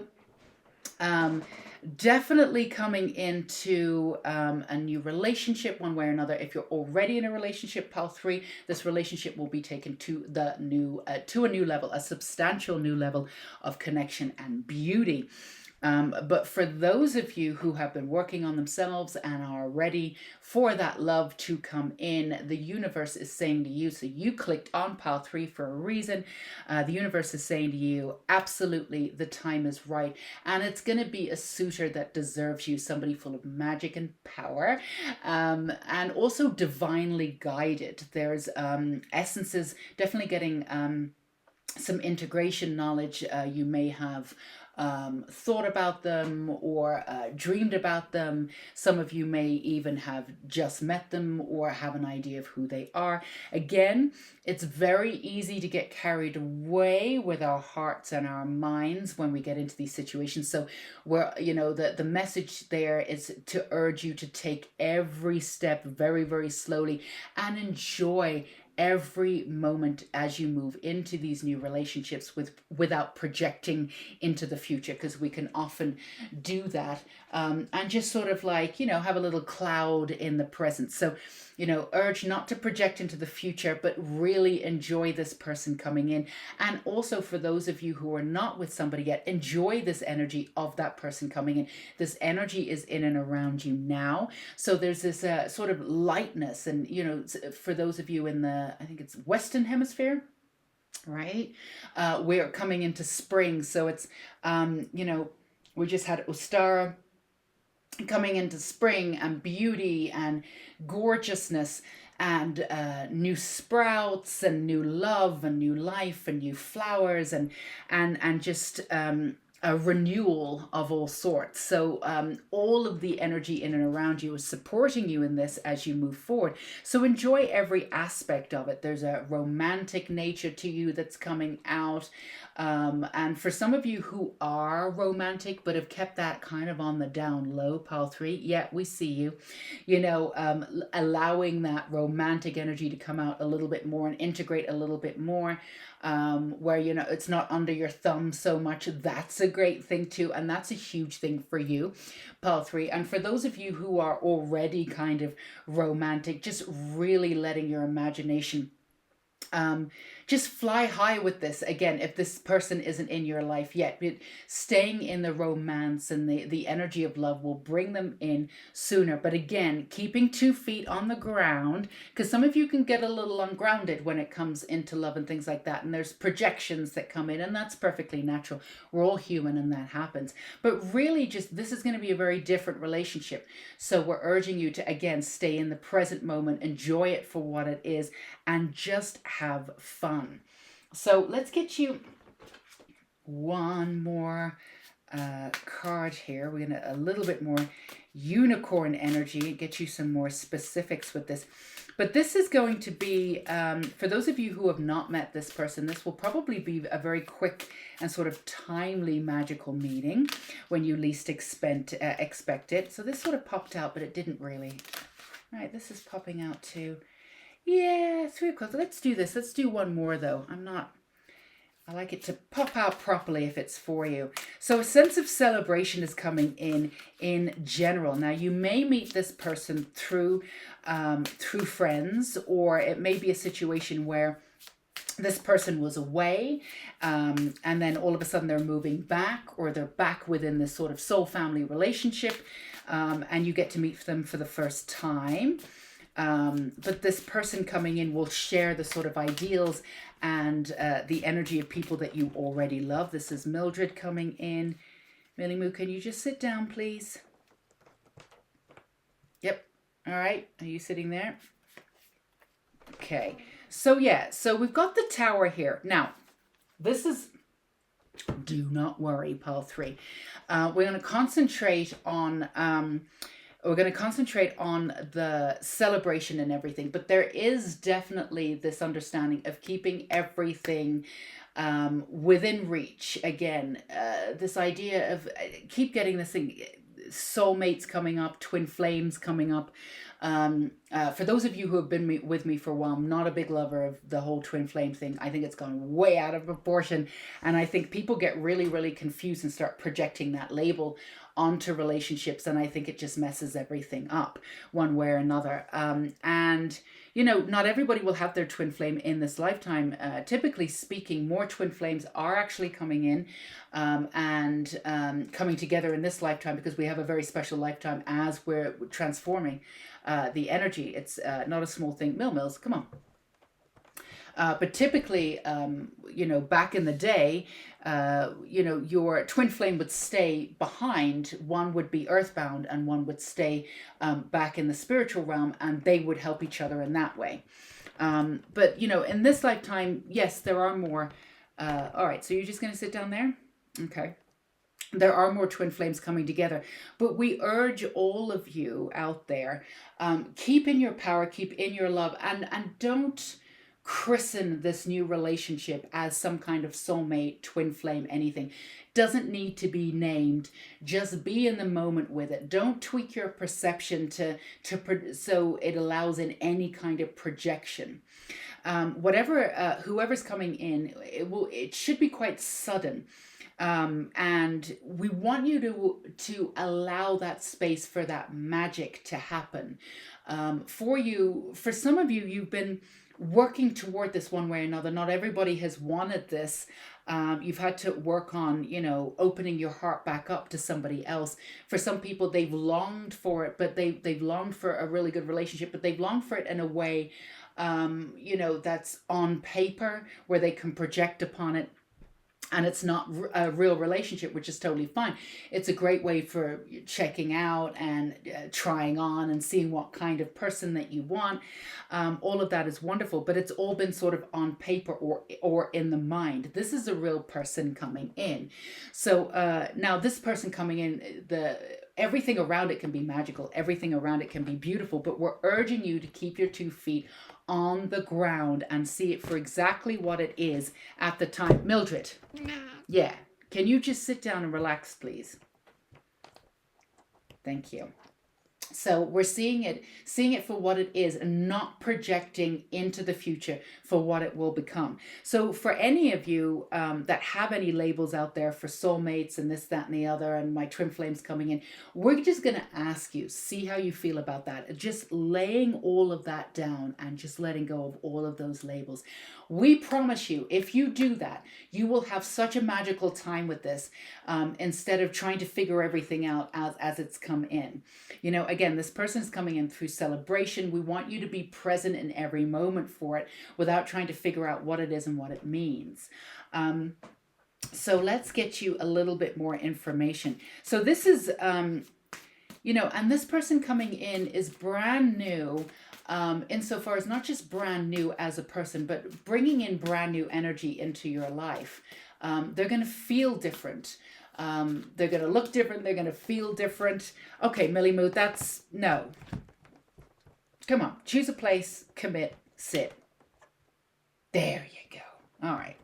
definitely coming into a new relationship one way or another. If you're already in a relationship, pile 3, this relationship will be taken to the new to a new level, a substantial new level of connection and beauty. But for those of you who have been working on themselves and are ready for that love to come in, the universe is saying to you, so you clicked on pile 3 for a reason. The universe is saying to you, absolutely, the time is right. And it's going to be a suitor that deserves you, somebody full of magic and power, and also divinely guided. There's essences, definitely getting some integration knowledge. You may have thought about them or dreamed about them. Some of you may even have just met them or have an idea of who they are. Again, it's very easy to get carried away with our hearts and our minds when we get into these situations. So where, the message there is to urge you to take every step very, very slowly and enjoy every moment as you move into these new relationships without projecting into the future, because we can often do that and just sort of have a little cloud in the present. So urge not to project into the future, but really enjoy this person coming in. And also, for those of you who are not with somebody yet, enjoy this energy of that person coming in. This energy is in and around you now. So there's this sort of lightness. And, for those of you in I think it's Western Hemisphere, right? We're coming into spring. So it's, we just had Ostara coming into spring and beauty and gorgeousness and new sprouts and new love and new life and new flowers and just a renewal of all sorts. So all of the energy in and around you is supporting you in this as you move forward. So enjoy every aspect of it. There's a romantic nature to you that's coming out. And for some of you who are romantic but have kept that kind of on the down low, pile 3, yeah, we see you, allowing that romantic energy to come out a little bit more and integrate a little bit more, where, it's not under your thumb so much. That's a great thing too. And that's a huge thing for you, pile 3. And for those of you who are already kind of romantic, just really letting your imagination just fly high with this. Again, if this person isn't in your life yet, but staying in the romance and the energy of love will bring them in sooner. But again, keeping 2 feet on the ground, because some of you can get a little ungrounded when it comes into love and things like that. And there's projections that come in, and that's perfectly natural. We're all human and that happens. But really, just this is going to be a very different relationship. So we're urging you to, again, stay in the present moment, enjoy it for what it is, and just have fun. So let's get you one more card here. We're going to a little bit more unicorn energy, get you some more specifics with this. But this is going to be, for those of you who have not met this person, this will probably be a very quick and sort of timely magical meeting when you least expect it. So this sort of popped out, but it didn't really. All right, this is popping out too. Yeah, 3 o'clock. Let's do this. Let's do one more though. I like it to pop out properly if it's for you. So a sense of celebration is coming in general. Now you may meet this person through friends, or it may be a situation where this person was away, and then all of a sudden they're moving back, or they're back within this sort of soul family relationship, and you get to meet them for the first time. But this person coming in will share the sort of ideals and the energy of people that you already love. This is Mildred coming in. Millie Moo, can you just sit down, please? Yep. All right. Are you sitting there? Okay. So yeah, so we've got the Tower here. Now, this is, do not worry, pile 3. We're going to concentrate on the celebration and everything, but there is definitely this understanding of keeping everything within reach. Again, this idea of keep getting this thing, soulmates coming up, twin flames coming up. For those of you who have been with me for a while, I'm not a big lover of the whole twin flame thing. I think it's gone way out of proportion, and I think people get really, really confused and start projecting that label onto relationships, and I think it just messes everything up one way or another. And you know, not everybody will have their twin flame in this lifetime. Typically speaking, more twin flames are actually coming in and coming together in this lifetime, because we have a very special lifetime as we're transforming the energy. It's not a small thing. Mills, come on. But typically, you know, back in the day, you know, your twin flame would stay behind. One would be earthbound and one would stay back in the spiritual realm, and they would help each other in that way. But, you know, in this lifetime, yes, there are more. All right, so you're just going to sit down there? Okay. There are more twin flames coming together, but we urge all of you out there, keep in your power, keep in your love, and don't christen this new relationship as some kind of soulmate, twin flame, anything. Doesn't need to be named. Just be in the moment with it. Don't tweak your perception so it allows in any kind of projection. Whoever's coming in, it should be quite sudden. And we want you to allow that space for that magic to happen. For some of you, you've been working toward this one way or another. Not everybody has wanted this. You've had to work on, you know, opening your heart back up to somebody else. For some people, they've longed for it, but they've longed for a really good relationship, but they've longed for it in a way, you know, that's on paper, where they can project upon it. And it's not a real relationship, which is totally fine. It's a great way for checking out and trying on and seeing what kind of person that you want. All of that is wonderful, but it's all been sort of on paper or in the mind. This is a real person coming in. So now this person coming in, everything around it can be magical. Everything around it can be beautiful, but we're urging you to keep your 2 feet on the ground and see it for exactly what it is at the time. Mildred, yeah, can you just sit down and relax, please? Thank you. So we're seeing it for what it is, and not projecting into the future for what it will become. So for any of you that have any labels out there for soulmates and this, that, and the other, and my twin flames coming in, we're just going to ask you, see how you feel about that. Just laying all of that down and just letting go of all of those labels. We promise you, if you do that, you will have such a magical time with this, instead of trying to figure everything out as it's come in. You know, again, this person is coming in through celebration. We want you to be present in every moment for it without trying to figure out what it is and what it means. So let's get you a little bit more information. So this is, you know, and this person coming in is brand new. Insofar as not just brand new as a person, but bringing in brand new energy into your life. They're going to feel different. They're going to look different. They're going to feel different. Okay, Millie Moo, no. Come on, choose a place, commit, sit. There you go. All right.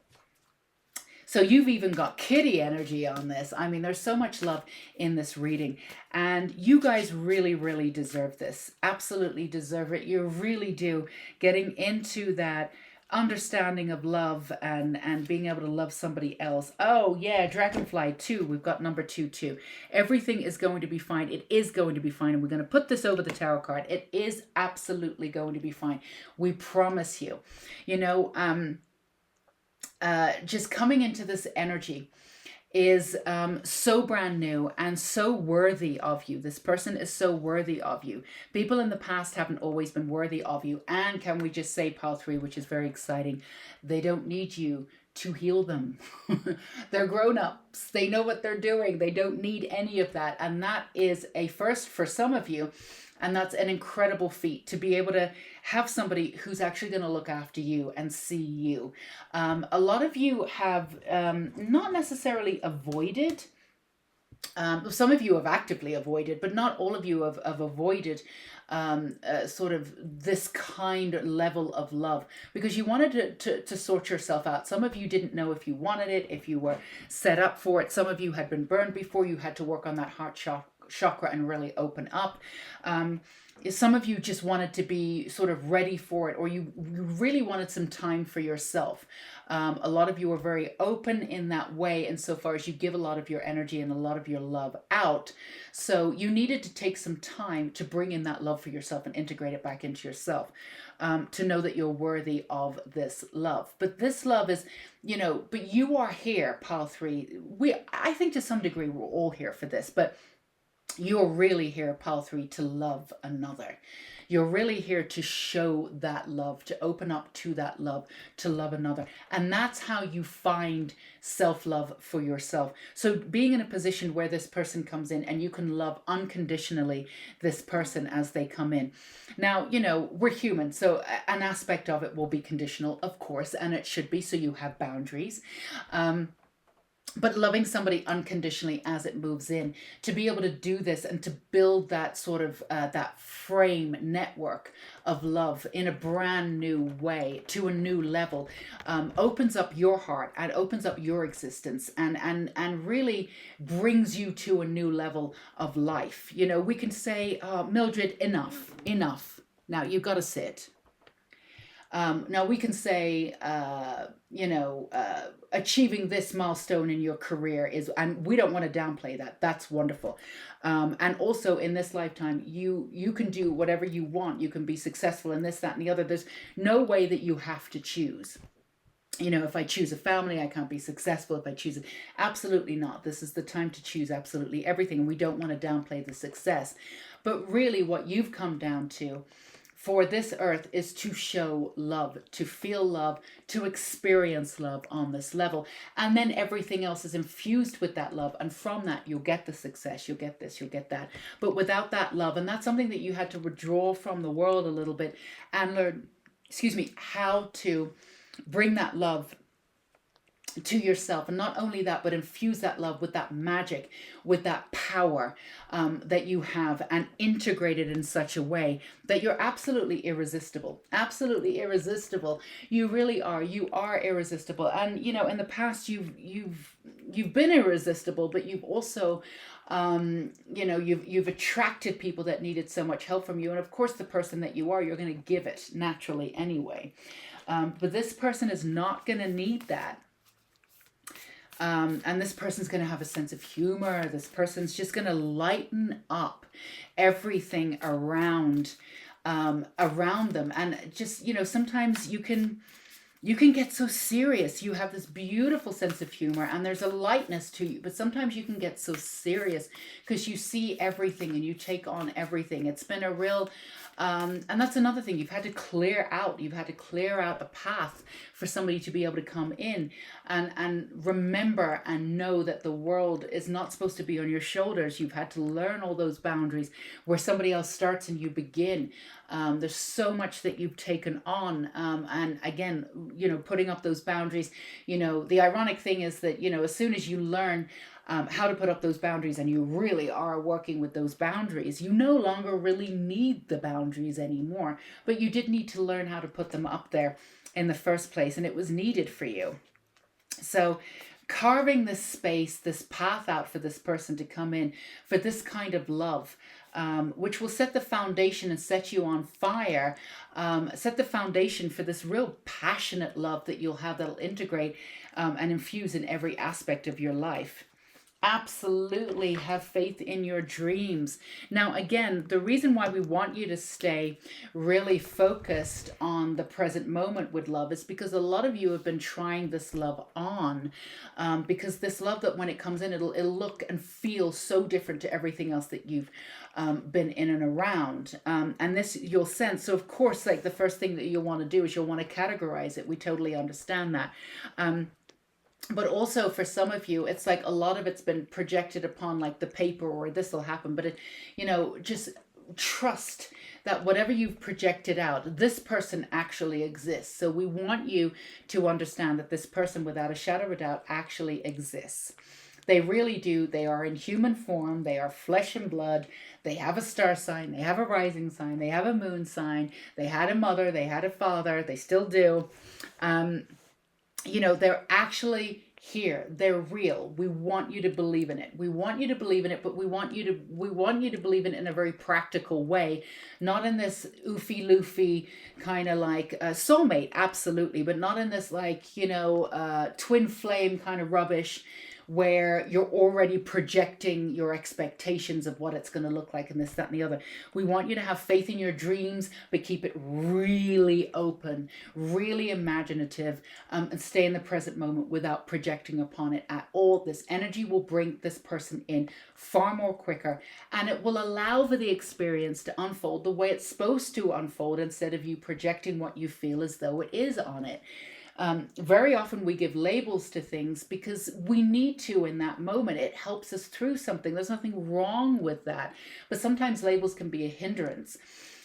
So you've even got kitty energy on this. I mean, there's so much love in this reading. And you guys really, really deserve this. Absolutely deserve it. You really do. Getting into that understanding of love and being able to love somebody else. Oh yeah, Dragonfly 2. We've got number 2 too. Everything is going to be fine. It is going to be fine. And we're going to put this over the tarot card. It is absolutely going to be fine. We promise you. You know, just coming into this energy is so brand new and so worthy of you. This person is so worthy of you. People in the past haven't always been worthy of you. And can we just say, pile 3, which is very exciting, they don't need you to heal them. They're grown-ups. They know what they're doing. They don't need any of that. And that is a first for some of you. And that's an incredible feat, to be able to have somebody who's actually going to look after you and see you. A lot of you have not necessarily avoided. Some of you have actively avoided, but not all of you have avoided sort of this kind of level of love, because you wanted to sort yourself out. Some of you didn't know if you wanted it, if you were set up for it. Some of you had been burned before. You had to work on that heart chakra and really open up. Some of you just wanted to be sort of ready for it, or you really wanted some time for yourself. A lot of you are very open in that way, insofar as you give a lot of your energy and a lot of your love out. So you needed to take some time to bring in that love for yourself and integrate it back into yourself, to know that you're worthy of this love. But this love is, you know, but you are here, pile 3. I think to some degree we're all here for this, but you're really here, pile 3, to love another. You're really here to show that love, to open up to that love, to love another. And that's how you find self-love for yourself. So being in a position where this person comes in and you can love unconditionally this person as they come in. Now, you know, we're human, so an aspect of it will be conditional, of course, and it should be, so you have boundaries. But loving somebody unconditionally as it moves in, to be able to do this and to build that sort of that frame network of love in a brand new way, to a new level, opens up your heart and opens up your existence, and really brings you to a new level of life. You know, we can say, Mildred, enough. Now you've got to sit. Now we can say, achieving this milestone in your career is, and we don't want to downplay that. That's wonderful. And also in this lifetime, you can do whatever you want. You can be successful in this, that, and the other. There's no way that you have to choose. You know, if I choose a family, I can't be successful. If I choose it, absolutely not. This is the time to choose absolutely everything. We don't want to downplay the success. But really what you've come down to for this earth is to show love, to feel love, to experience love on this level. And then everything else is infused with that love. And from that, you'll get the success, you'll get this, you'll get that. But without that love, and that's something that you had to withdraw from the world a little bit and learn, how to bring that love to yourself. And not only that, but infuse that love with that magic, with that power that you have, and integrate it in such a way that you're absolutely irresistible. Absolutely irresistible. You really are. You are irresistible. And you know, in the past you've been irresistible, but you've also you've attracted people that needed so much help from you. And of course, the person that you are, you're going to give it naturally anyway. But this person is not going to need that. And this person's going to have a sense of humor. This person's just going to lighten up everything around them. And just, you know, sometimes you can get so serious. You have this beautiful sense of humor and there's a lightness to you, but sometimes you can get so serious because you see everything and you take on everything. It's been a real, and that's another thing. You've had to clear out a path for somebody to be able to come in and remember and know that the world is not supposed to be on your shoulders. You've had to learn all those boundaries where somebody else starts and you begin. There's so much that you've taken on. And again, you know, putting up those boundaries, you know, the ironic thing is that, you know, as soon as you learn how to put up those boundaries and you really are working with those boundaries, you no longer really need the boundaries anymore, but you did need to learn how to put them up there in the first place, and it was needed for you. So carving this space, this path out for this person to come in for this kind of love, which will set the foundation and set you on fire, set the foundation for this real passionate love that you'll have that'll integrate and infuse in every aspect of your life. Absolutely have faith in your dreams. Now, again, the reason why we want you to stay really focused on the present moment with love is because a lot of you have been trying this love on, because this love, that when it comes in, it'll look and feel so different to everything else that you've been in and around. And this you'll sense. So, of course, like the first thing that you'll want to do is you'll want to categorize it. We totally understand that. But also for some of you, it's like a lot of it's been projected upon like the paper, or this will happen. But it, just trust that whatever you've projected out, this person actually exists. So we want you to understand that this person, without a shadow of a doubt, actually exists. They really do. They are in human form. They are flesh and blood. They have a star sign. They have a rising sign. They have a moon sign. They had a mother. They had a father. They still do. They're actually here. They're real. We want you to believe in it. We want you to believe in it, but we want you to believe in it in a very practical way, not in this oofy-loofy kind of like soulmate, absolutely, but not in this like, twin flame kind of rubbish, where you're already projecting your expectations of what it's going to look like and this, that, and the other. We want you to have faith in your dreams, but keep it really open, really imaginative, and stay in the present moment without projecting upon it at all. This energy will bring this person in far more quicker, and it will allow for the experience to unfold the way it's supposed to unfold, instead of you projecting what you feel as though it is on it. Very often we give labels to things because we need to in that moment. It helps us through something. There's nothing wrong with that. But sometimes labels can be a hindrance.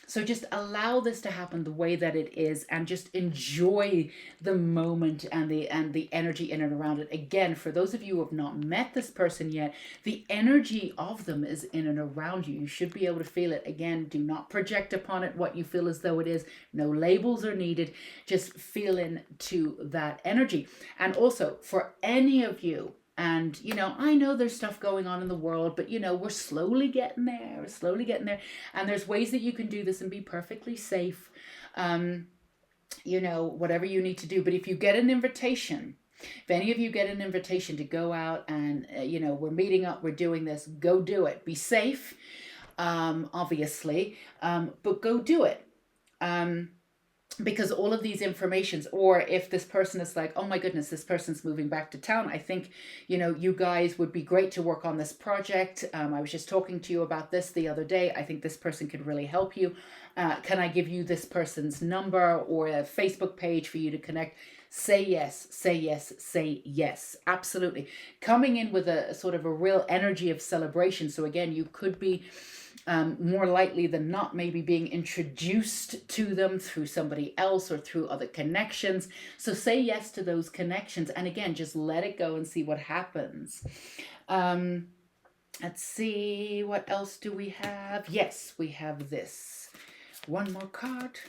So just allow this to happen the way that it is, and just enjoy the moment and the energy in and around it. Again, for those of you who have not met this person yet, the energy of them is in and around you. You should be able to feel it. Again, do not project upon it what you feel as though it is. No labels are needed. Just feel into that energy. And also, for any of you, and, I know there's stuff going on in the world, but, we're slowly getting there. We're slowly getting there. And there's ways that you can do this and be perfectly safe, whatever you need to do. But if you get an invitation, if any of you get an invitation to go out and, we're meeting up, we're doing this, go do it. Be safe, obviously, but go do it. Because all of these informations, or if this person is like, oh my goodness, this person's moving back to town, I think, you guys would be great to work on this project. I was just talking to you about this the other day. I think this person could really help you. Can I give you this person's number or a Facebook page for you to connect? Say yes, say yes, say yes. Absolutely. Coming in with a sort of a real energy of celebration. So again, you could be more likely than not maybe being introduced to them through somebody else or through other connections. So say yes to those connections, and again, just let it go and see what happens. Let's see, what else do we have? Yes, we have this. One more card.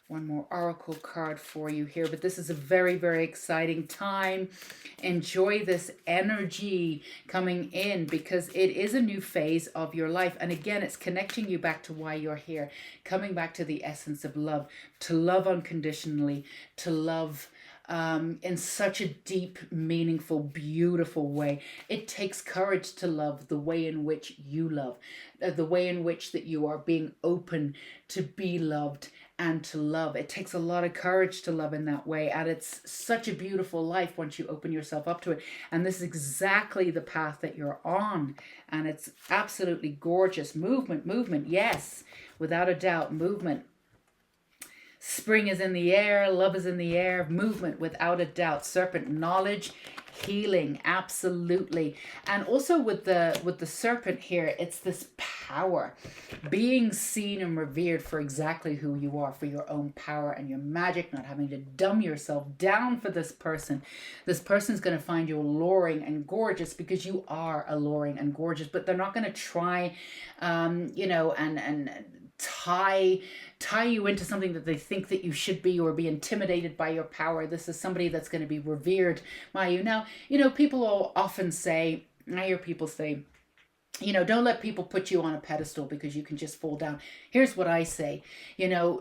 One more oracle card for you here, but this is a very, very exciting time. Enjoy this energy coming in, because it is a new phase of your life. And again, it's connecting you back to why you're here, coming back to the essence of love, to love unconditionally, to love in such a deep, meaningful, beautiful way. It takes courage to love the way in which you love, the way in which that you are being open to be loved and to love. It takes a lot of courage to love in that way, and it's such a beautiful life once you open yourself up to it. And this is exactly the path that you're on, and it's absolutely gorgeous. Movement, yes, without a doubt, movement. Spring is in the air, love is in the air, movement without a doubt. Serpent, knowledge, healing, absolutely. And also with the serpent here, it's this power, being seen and revered for exactly who you are, for your own power and your magic, not having to dumb yourself down for this person. This person's going to find you alluring and gorgeous because you are alluring and gorgeous, but they're not going to try, and tie you into something that they think that you should be, or be intimidated by your power. This is somebody that's going to be revered by you. Now, people will often say, I hear people say, don't let people put you on a pedestal because you can just fall down. Here's what I say.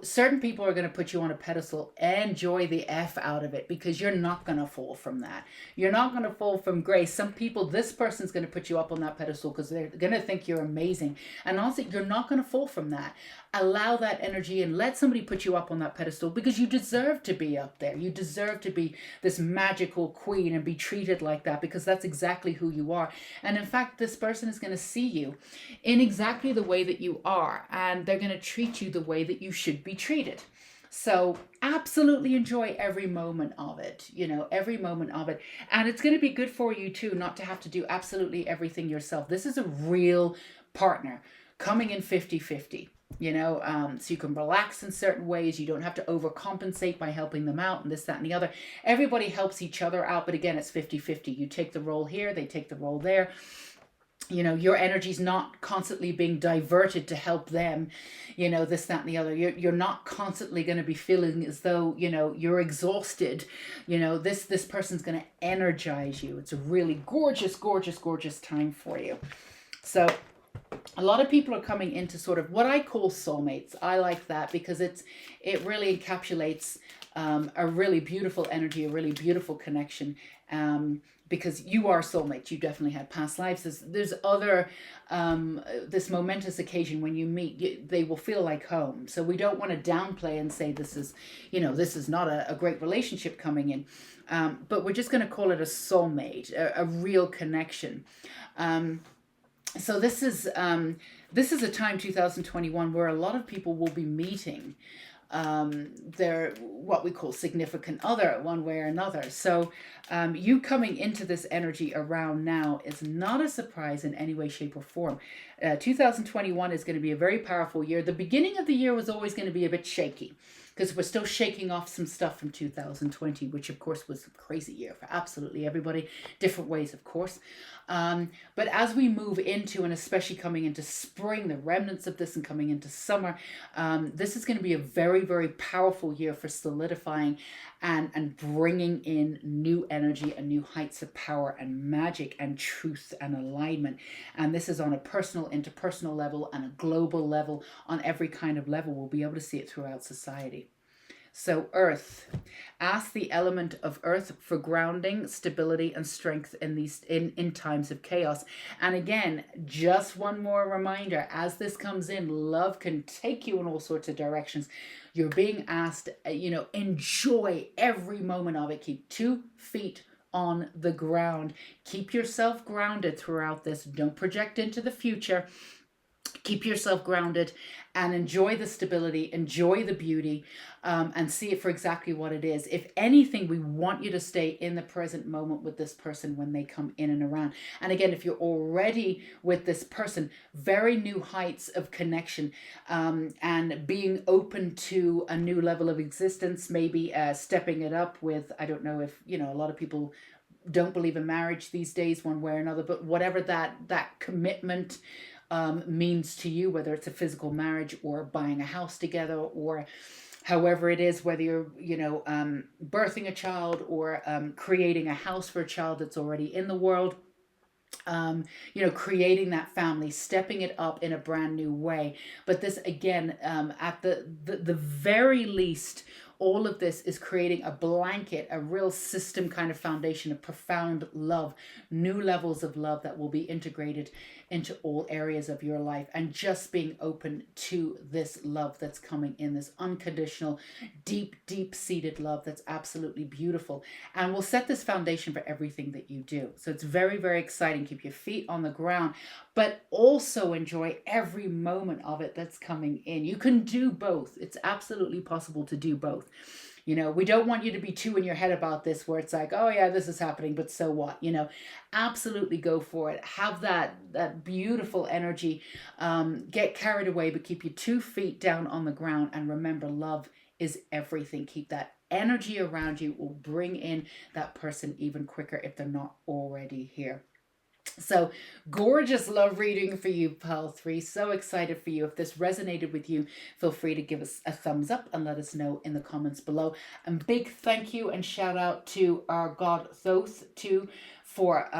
Certain people are going to put you on a pedestal. Enjoy the F out of it, because you're not going to fall from that. You're not going to fall from grace. Some people, this person's going to put you up on that pedestal because they're going to think you're amazing. And honestly, you're not going to fall from that. Allow that energy and let somebody put you up on that pedestal, because you deserve to be up there. You deserve to be this magical queen and be treated like that, because that's exactly who you are. And in fact, this person is going to see you in exactly the way that you are, and they're going to treat you the way that you should be treated. So absolutely enjoy every moment of it, every moment of it. And it's going to be good for you too, not to have to do absolutely everything yourself. This is a real partner coming in 50-50. So you can relax in certain ways. You don't have to overcompensate by helping them out and this, that, and the other. Everybody helps each other out, but again, it's 50-50. You take the role here, they take the role there. Your energy's not constantly being diverted to help them, this, that, and the other. You're not constantly going to be feeling as though, you're exhausted. This person's going to energize you. It's a really gorgeous, gorgeous, gorgeous time for you. So a lot of people are coming into sort of what I call soulmates. I like that because it really encapsulates a really beautiful energy, a really beautiful connection. Because you are soulmates. You definitely had past lives. There's other, this momentous occasion when you meet, they will feel like home. So we don't want to downplay and say this is not a great relationship coming in. But we're just going to call it a soulmate, a real connection. So this is a time, 2021, where a lot of people will be meeting their what we call significant other, one way or another. So you coming into this energy around now is not a surprise in any way, shape, or form. 2021 is going to be a very powerful year. The beginning of the year was always going to be a bit shaky, because we're still shaking off some stuff from 2020, which of course was a crazy year for absolutely everybody, different ways, of course. But as we move into, and especially coming into spring, the remnants of this, and coming into summer, this is going to be a very, very powerful year for solidifying and bringing in new energy and new heights of power and magic and truth and alignment. And this is on a personal, interpersonal level and a global level. On every kind of level, we'll be able to see it throughout society. So earth, ask the element of earth for grounding, stability, and strength in times of chaos. And again, just one more reminder, as this comes in, love can take you in all sorts of directions. You're being asked, enjoy every moment of it. Keep 2 feet on the ground. Keep yourself grounded throughout this. Don't project into the future. Keep yourself grounded and enjoy the stability, enjoy the beauty, and see it for exactly what it is. If anything, we want you to stay in the present moment with this person when they come in and around. And again, if you're already with this person, very new heights of connection, and being open to a new level of existence, maybe stepping it up with, I don't know if, a lot of people don't believe in marriage these days one way or another, but whatever that commitment means to you, whether it's a physical marriage or buying a house together, or however it is, whether you're birthing a child or creating a house for a child that's already in the world, creating that family, stepping it up in a brand new way. But this again, at the very least, all of this is creating a blanket, a real system kind of foundation of profound love, new levels of love that will be integrated into all areas of your life, and just being open to this love that's coming in, this unconditional, deep-seated love that's absolutely beautiful, and will set this foundation for everything that you do. So it's very, very exciting. Keep your feet on the ground, but also enjoy every moment of it that's coming in. You can do both. It's absolutely possible to do both. We don't want you to be too in your head about this, where it's like, oh yeah, this is happening, but so what? Absolutely go for it. Have that beautiful energy. Get carried away, but keep your 2 feet down on the ground, and remember, love is everything. Keep that energy around you. Will bring in that person even quicker if they're not already here. So gorgeous love reading for you, Pal 3. So excited for you. If this resonated with you, feel free to give us a thumbs up and let us know in the comments below. And big thank you and shout out to our God Thoth too for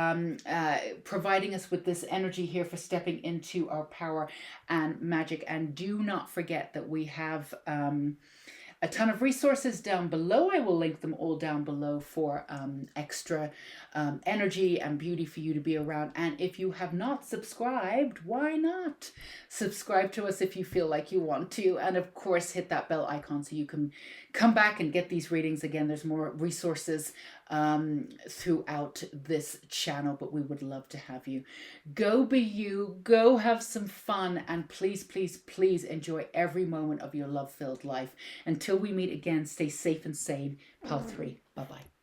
providing us with this energy here, for stepping into our power and magic. And do not forget that we have a ton of resources down below. I will link them all down below for extra energy and beauty for you to be around. And if you have not subscribed, why not? Subscribe to us if you feel like you want to. And of course, hit that bell icon so you can come back and get these readings again. There's more resources throughout this channel, but we would love to have you. Go be you, go have some fun, and please, please, please enjoy every moment of your love-filled life. Until we meet again, stay safe and sane. Pal 3. Bye-bye.